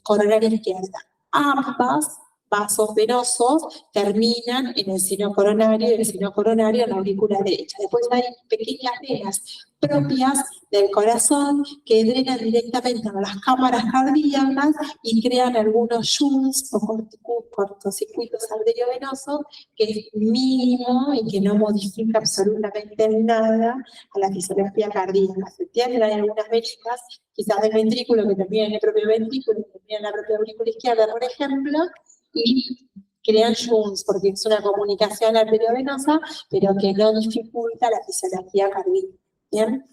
coronaria izquierda. Ambas vasos venosos terminan en el seno coronario y el seno coronario en la aurícula derecha. Después hay pequeñas venas propias del corazón que drenan directamente a las cámaras cardíacas y crean algunos shunts o cortocircuitos arteriovenosos que es mínimo y que no modifica absolutamente nada a la fisiología cardíaca. ¿Se entienden? Hay algunas venitas, quizás del ventrículo que terminan en el propio ventrículo, que terminan en la propia aurícula izquierda, por ejemplo, y crean shunts, porque es una comunicación arteriovenosa, pero que no dificulta la fisiología cardíaca. ¿Bien?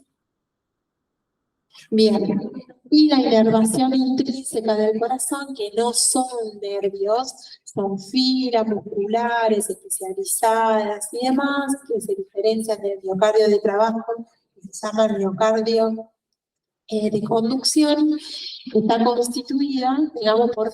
Bien. Y la inervación intrínseca del corazón, que no son nervios, son fibras musculares especializadas y demás, que se diferencian del miocardio de trabajo, que se llama miocardio de conducción, está constituida, digamos, por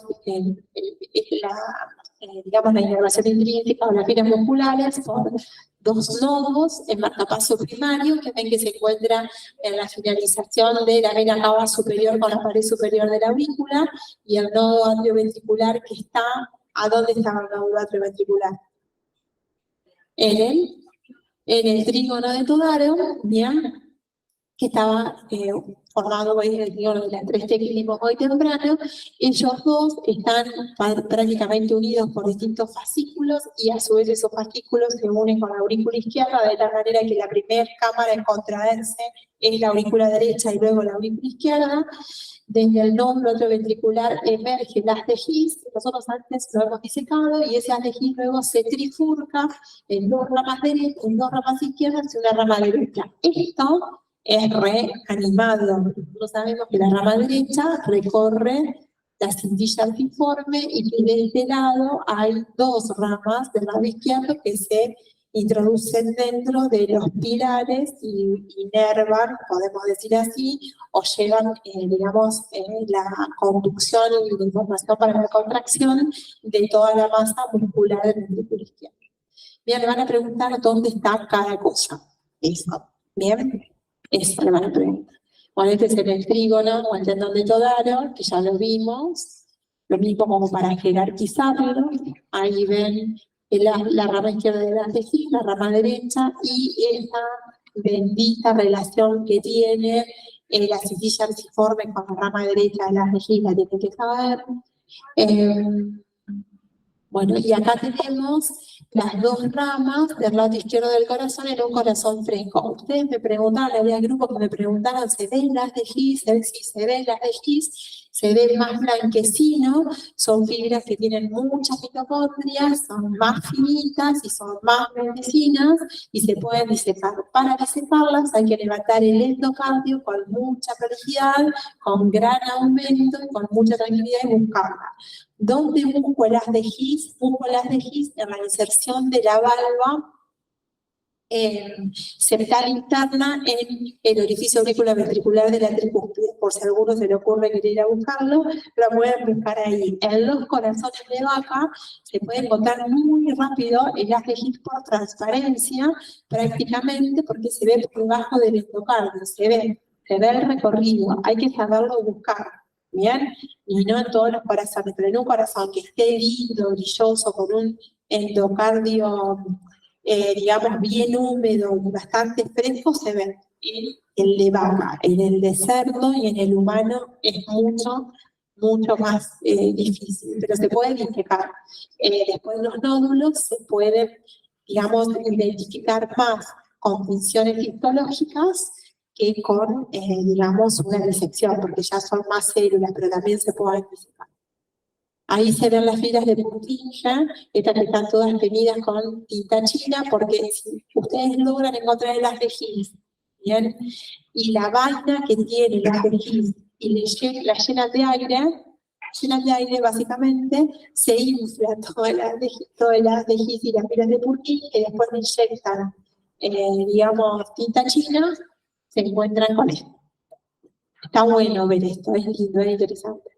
la inervación intrínseca o las fibras musculares, por dos nodos en marcapaso primario, que ven que se encuentra en la finalización de la vena cava superior con la pared superior de la aurícula, y el nodo atrioventricular que está, ¿a dónde está el nodo atrioventricular? En el trígono de Todaro, ¿bien? Que estaba formado por el trígono de las 3T que vimos hoy temprano. Ellos dos están prácticamente unidos por distintos fascículos, y a su vez esos fascículos se unen con la aurícula izquierda, de tal manera que la primera cámara en contraerse es la aurícula derecha y luego la aurícula izquierda. Desde el nódulo atrioventricular emerge el haz de His, que nosotros antes lo hemos disecado, y ese haz de His luego se trifurca en dos ramas derechas, en dos ramas izquierdas y una rama derecha. Esto es reanimado. Nosotros sabemos que la rama derecha recorre la cintilla altiforme y que de este lado hay dos ramas del lado izquierdo que se introducen dentro de los pilares y inervan, podemos decir así, o llevan, digamos, la conducción y la información para la contracción de toda la masa muscular del ventrículo izquierdo. Bien, le van a preguntar dónde está cada cosa. Eso. Bien, eso le van a preguntar. Bueno, este es el trígono o el tendón de Todaro, que ya lo vimos. Lo mismo como para jerarquizarlo. Ahí ven la rama izquierda de la tejido, la rama derecha, y esa bendita relación que tiene la citilla arciforme con la rama derecha de la tejido, la tienen que saber. Bueno, y acá tenemos las dos ramas del lado izquierdo del corazón en un corazón fresco. Ustedes me preguntaron, había grupos que me preguntaron, ¿se ven las de His? Sí, se ven las de His, se ve más blanquecino, son fibras que tienen muchas mitocondrias, son más finitas y son más blanquecinas y se pueden disecar. Para disecarlas hay que levantar el endocardio con mucha velocidad, con gran aumento y con mucha tranquilidad y buscarla. ¿Dónde busco las de His? Busco las de His en la inserción de la valva septal interna en el orificio auriculoventricular de la tricúspide. Por si a alguno se le ocurre querer ir a buscarlo, lo pueden buscar ahí. En los corazones de vaca se puede encontrar muy rápido el haz de His por transparencia, prácticamente porque se ve por debajo del endocardio, se ve el recorrido, hay que saberlo buscar. Bien, y no en todos los corazones, pero en un corazón que esté lindo, brilloso, con un endocardio, digamos, bien húmedo y bastante fresco, se ve. En el de vaca, en el de cerdo y en el humano es mucho más difícil, pero se puede disecar. Después los nódulos se pueden, digamos, identificar más con funciones histológicas que con, digamos, una disección, porque ya son más células, pero también se pueden disecar. Ahí se ven las fibras de Purkinje, estas que están todas teñidas con tinta china, porque si ustedes logran encontrar el haz de His, ¿bien? Y la vaina que tiene el haz de His y la llenan de aire básicamente, se infla todo el haz de His y las fibras de Purkinje, que después le inyectan, digamos, tinta china, se encuentran con esto. Está bueno ver esto, es lindo, es interesante.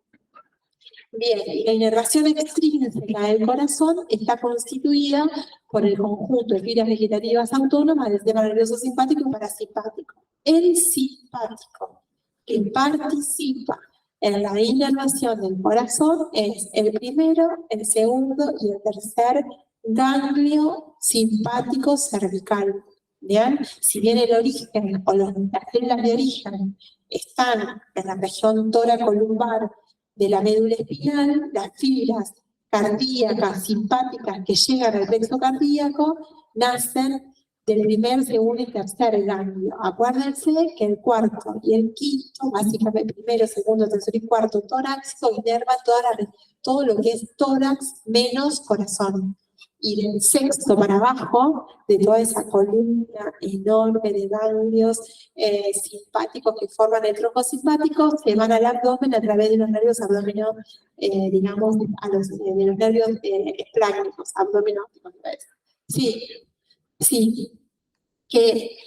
Bien, la inervación extrínseca del corazón está constituida por el conjunto de fibras vegetativas autónomas del sistema nervioso simpático y parasimpático. El simpático, que participa en la inervación del corazón, es el primero, el segundo y el tercer ganglio simpático cervical. ¿Bien? Si bien el origen o las células de origen están en la región toracolumbar de la médula espinal, las fibras cardíacas simpáticas que llegan al plexo cardíaco nacen del primer, segundo y tercer ganglio. Acuérdense que el cuarto y el quinto, básicamente primero, segundo, tercero y cuarto torácico, inervan todo lo que es tórax menos corazón. Y del sexto para abajo, de toda esa columna enorme de ganglios simpáticos que forman el tronco simpático, se van al abdomen a través de los nervios abdominales, digamos, de los nervios esplácnicos, abdominópticos. Sí, que,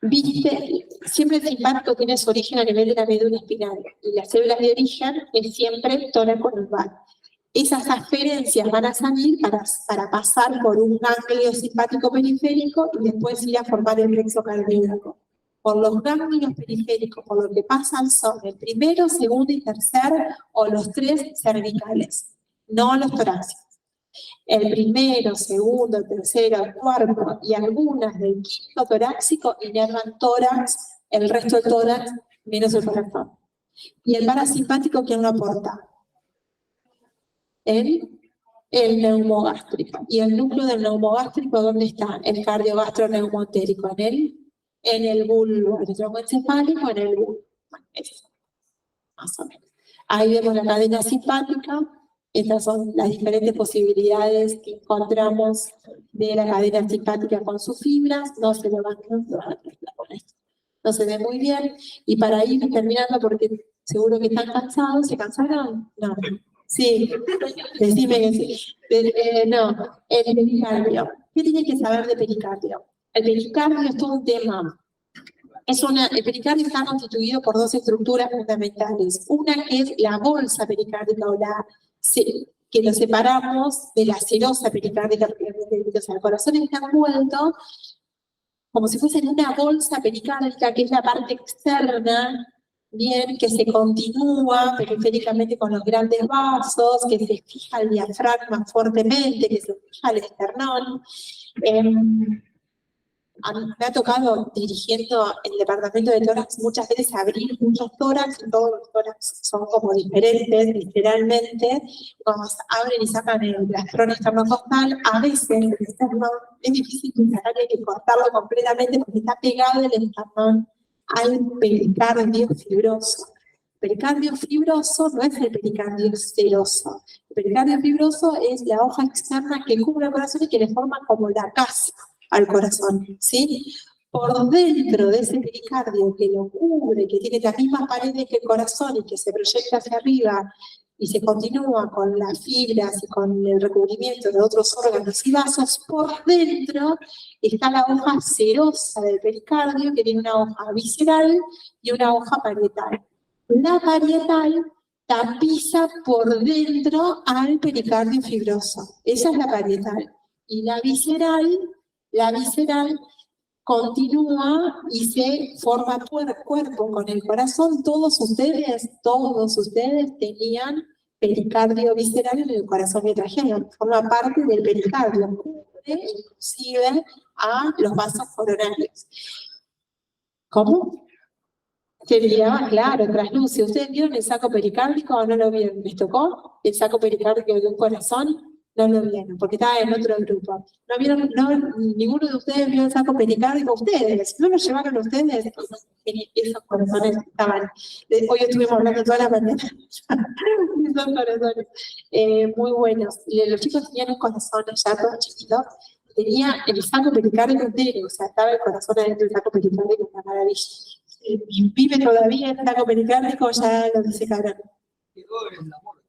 viste, siempre el simpático tiene su origen a nivel de la médula espinal, y las células de origen es siempre toracolumbar. Esas aferencias van a salir para pasar por un ganglio simpático periférico y después ir a formar el plexo cardíaco. Por los ganglios periféricos, por lo que pasan son el primero, segundo y tercer, o los tres cervicales, no los torácicos. El primero, segundo, tercero, cuarto y algunas del quinto torácico inervan tórax, el resto del tórax menos el corazón. Y el parasimpático, ¿quién lo aporta? El neumogástrico. ¿Y el núcleo del neumogástrico dónde está? El cardiogastroneumoentérico, en el bulbo, el tronco encefálico, en el bulbo. Bueno, eso, más o menos. Ahí vemos la cadena simpática. Estas son las diferentes posibilidades que encontramos de la cadena simpática con sus fibras. No se lo van a con esto. No se ve muy bien. Y para ir terminando, porque seguro que están cansados, ¿se cansaron? No. Sí, decime que sí. No, el pericardio. ¿Qué tienen que saber de pericardio? El pericardio es todo un tema. El pericardio está constituido por dos estructuras fundamentales. Una que es la bolsa pericárdica que lo separamos de la serosa pericárdica, o sea, el corazón está envuelto como si fuese en una bolsa pericárdica, que es la parte externa, bien, que se continúa periféricamente con los grandes vasos, que se fija el diafragma fuertemente, que se fija el esternón. A mí me ha tocado dirigiendo el departamento de tórax muchas veces abrir muchos tórax, todos los tórax son como diferentes, literalmente. Cuando abren y sacan el plastrón externo-costal, a veces el esternón es difícil de sacar, hay que cortarlo completamente porque está pegado el esternón al pericardio fibroso. El pericardio fibroso no es el pericardio seroso. El pericardio fibroso es la hoja externa que cubre el corazón y que le forma como la casa al corazón, ¿sí? Por dentro de ese pericardio que lo cubre, que tiene las mismas paredes que el corazón y que se proyecta hacia arriba y se continúa con las fibras y con el recubrimiento de otros órganos y vasos, por dentro está la hoja serosa del pericardio, que tiene una hoja visceral y una hoja parietal. La parietal tapiza por dentro al pericardio fibroso. Esa es la parietal. Y la visceral continúa y se forma cuerpo con el corazón. Todos ustedes tenían pericardio visceral en el corazón que trajeron. Forma parte del pericardio, cubre inclusive a los vasos coronarios. ¿Cómo? Se miraba, claro, traslúcido. ¿Ustedes vieron el saco pericárdico o no lo vieron? ¿Les tocó el saco pericárdico de un corazón? No lo vieron, porque estaba en otro grupo. ¿No vieron? No, ninguno de ustedes vio el saco pericárdico. ¿Ustedes? ¿No lo llevaron ustedes? Esos corazones estaban. Hoy estuvimos hablando toda la mañana. Esos corazones. Muy buenos. Los chicos tenían un corazón ya todo chiquito. Tenía el saco pericárdico entero. O sea, estaba el corazón adentro del saco pericárdico. Una maravilla. Vive todavía el saco pericárdico, ya lo disecaron. Quedó en la morgue.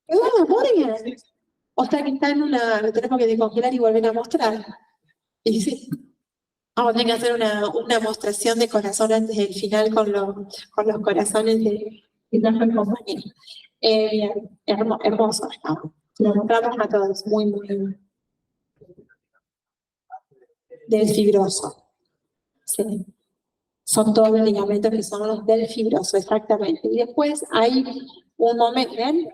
¿Quedó en la morgue? O sea que está lo tenemos que descongelar y volver a mostrar. Y sí, vamos a tener que hacer una mostración de corazón antes del final con los corazones de nuestros compañeros. Bien, hermoso. Lo mostramos a todos, muy, muy bien. Del fibroso. Sí. Son todos los ligamentos que son los del fibroso, exactamente. Y después hay un momento, ¿ven?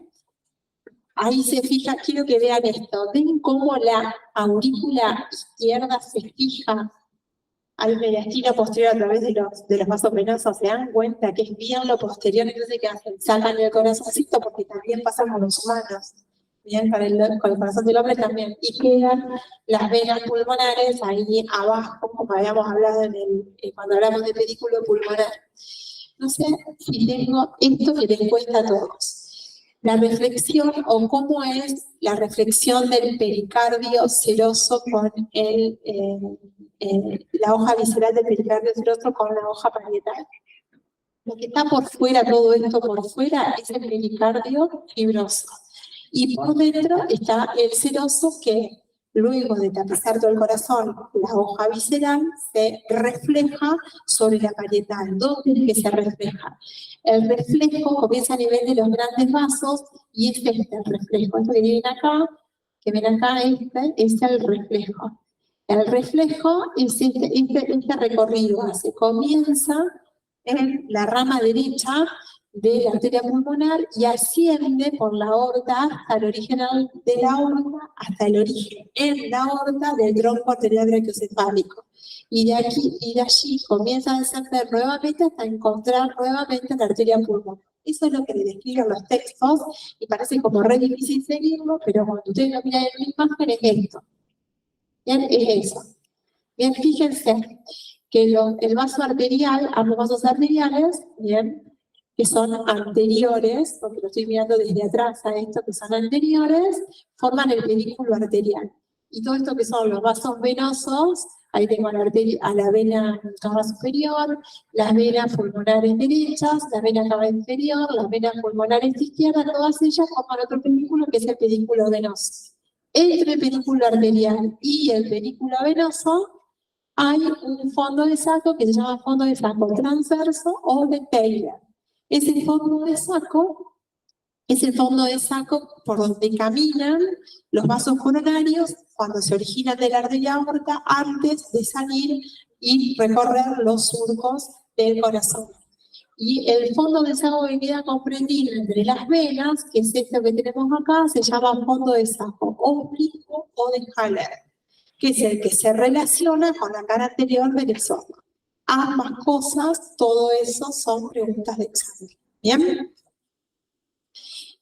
Ahí se fija, quiero que vean esto. ¿Ven cómo la aurícula izquierda se fija al mediastino posterior a través de los vasos venosos? ¿Se dan cuenta que es bien lo posterior? Entonces, ¿qué hacen? Sacan el corazoncito porque también pasa con los humanos. Bien, con el corazón del hombre también. Y quedan las venas pulmonares ahí abajo, como habíamos hablado cuando hablamos de pedículo pulmonar. No sé si tengo esto que les cuesta a todos. La reflexión, o cómo es la reflexión del pericardio seroso con la hoja visceral del pericardio seroso con la hoja parietal. Lo que está por fuera, todo esto por fuera, es el pericardio fibroso. Y por dentro está el seroso que, luego de tapizar todo el corazón, la hoja visceral se refleja sobre la parietal. ¿Dónde es que se refleja? El reflejo comienza a nivel de los grandes vasos y es el reflejo. Esto que ven acá, es el reflejo. El reflejo es este recorrido. Comienza en la rama derecha de la arteria pulmonar y asciende por la aorta hasta el origen de la aorta, hasta el origen en la aorta del tronco arterial brachiocefálico. Y de allí comienza a descender nuevamente hasta encontrar nuevamente la arteria pulmonar. Eso es lo que le describen los textos y parece como re difícil seguirlo, pero cuando ustedes lo miran en la imagen es esto. Bien, es eso. Bien, fíjense que el vaso arterial, ambos vasos arteriales, bien, que son anteriores, porque lo estoy mirando desde atrás a esto, que son anteriores, forman el pedículo arterial. Y todo esto que son los vasos venosos, Ahí tengo a la vena cava superior, las venas pulmonares derechas, la vena cava inferior, las venas pulmonares izquierdas, todas ellas forman otro pedículo que es el pedículo venoso. Entre el pedículo arterial y el pedículo venoso hay un fondo de saco que se llama fondo de saco transverso o de Taylor. Ese fondo de saco es el fondo de saco por donde caminan los vasos coronarios cuando se originan de la arteria aorta antes de salir y recorrer los surcos del corazón. Y el fondo de saco que queda comprendido entre las venas, que es esto que tenemos acá, se llama fondo de saco oblicuo o de Haller, que es el que se relaciona con la cara anterior del esófago. Ambas cosas, todo eso son preguntas de examen. ¿Bien?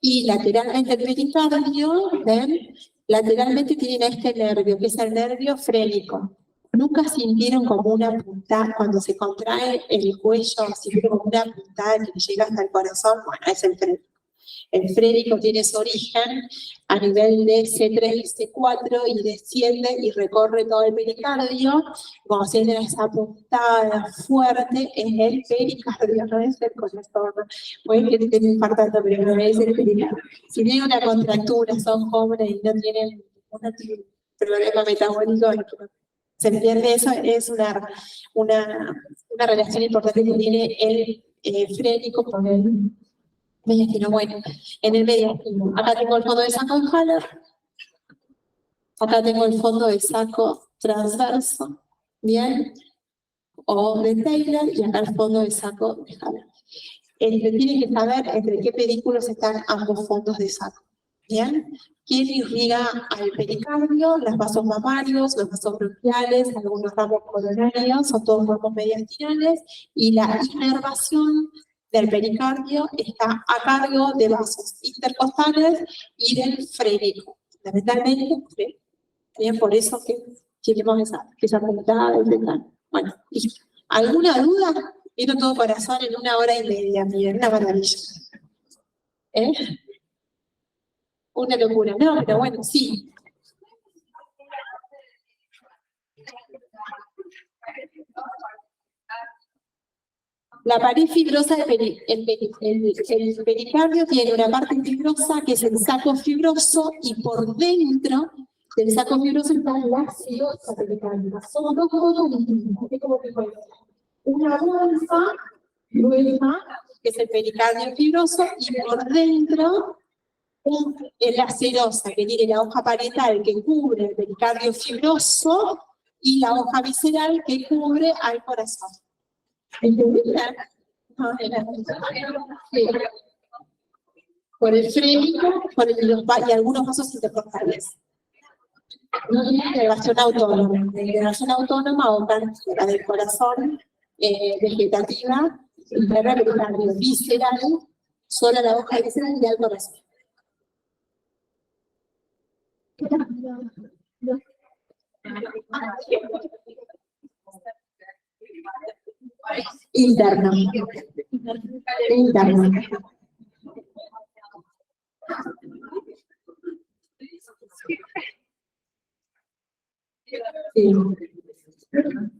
Y lateralmente el pericardio, ¿ven? Lateralmente tienen a este nervio, que es el nervio frénico. ¿Nunca sintieron como una puntada, cuando se contrae el cuello, sintieron como una puntada que llega hasta el corazón? Bueno, es el frénico. El frénico tiene su origen a nivel de C3 y C4 y desciende y recorre todo el pericardio. Cuando sienten esa puntada fuerte, es el pericardio, no es el corazón. Pueden que estén infartando, pero no es el pericardio. Si tienen una contractura, son jóvenes y no tienen un problema metabólico, se entiende eso, es una relación importante que tiene el frénico con el mediastino. Bueno, en el mediastino, acá tengo el fondo de saco de Haller, acá tengo el fondo de saco transverso, bien, o de Taylor, y acá el fondo de saco de Haller. Tienen que saber entre qué pedículos están ambos fondos de saco, bien. ¿Quién irriga al pericardio? Los vasos mamarios, los vasos bronquiales, algunos ramos coronarios, son todos ramos mediastinales, y la inervación del pericardio está a cargo de vasos intercostales y del frénico. Fundamentalmente, bien, por eso que queremos esa puntada del dental. Bueno, listo. ¿Alguna duda? Vino todo corazón en 1 hora y media, miren, una maravilla. ¿Eh? Una locura. No, pero bueno, sí. La pared fibrosa del el pericardio tiene una parte fibrosa que es el saco fibroso y por dentro del saco fibroso está la silosa pericárdica. Son dos cosas distintas. Una bolsa gruesa, que es el pericardio fibroso, y por dentro la serosa, que tiene la hoja parietal que cubre el pericardio fibroso y la hoja visceral que cubre al corazón. ¿Entendieron? Sí. Por el frénico, y algunos vasos intercostales. No tiene elevación autónoma. La elevación autónoma o la del corazón vegetativa, interna pericardio visceral, solo la hoja visceral y al corazón. Interna. Interna. Sí.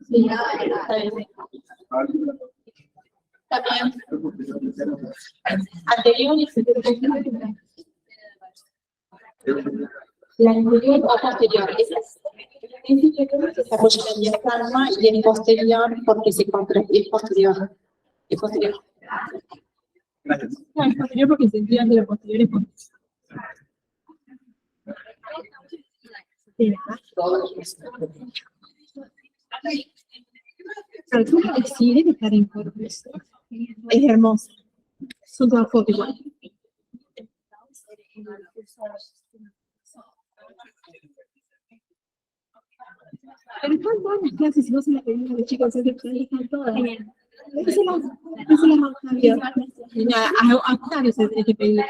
Sí. También. Anterior y la anterior o posterior. Es inferior que se apoya en el diafragma y es posterior porque se contrae. Es posterior. Es posterior. No, es posterior porque se entiende que lo posterior es posterior. Sí. Pero tú no decides estar en cuerpo. Es hermoso. Son todas fotos igual. Pero están todas las clases, si no se las pedimos a los chicos, están todas. Eso se las vamos a ver. A Octavio se tiene que pedir.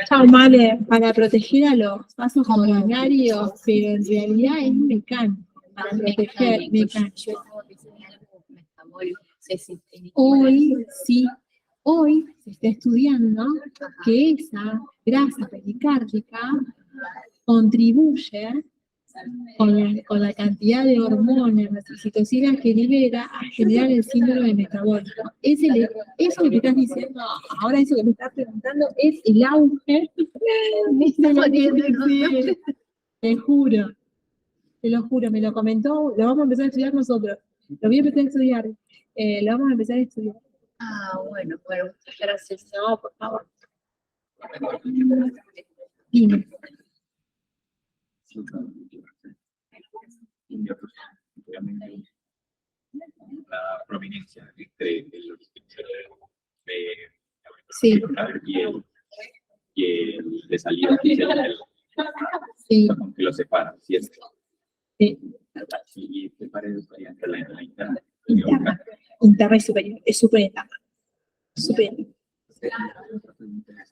Chao, Male, para proteger a los vasos coronarios, pero en realidad es un mecánico. Para proteger, mecánico. Hoy, sí, hoy se está estudiando que esa grasa pericárdica contribuye con la cantidad de hormonas, las oxitocinas que libera a generar el síndrome metabólico. Eso que estás diciendo, ahora eso que me estás preguntando, es el auge. Sí, te lo juro, me lo comentó, lo vamos a empezar a estudiar nosotros. Lo voy a empezar a estudiar, lo vamos a empezar a estudiar. Bueno, muchas gracias. No, por favor. Dime. La prominencia entre el origen Sí. y el de salida del Sí. que lo separan, ¿cierto? Sí. Y te parece entre la interna. Interna y superior, es súper interna. Súper interna.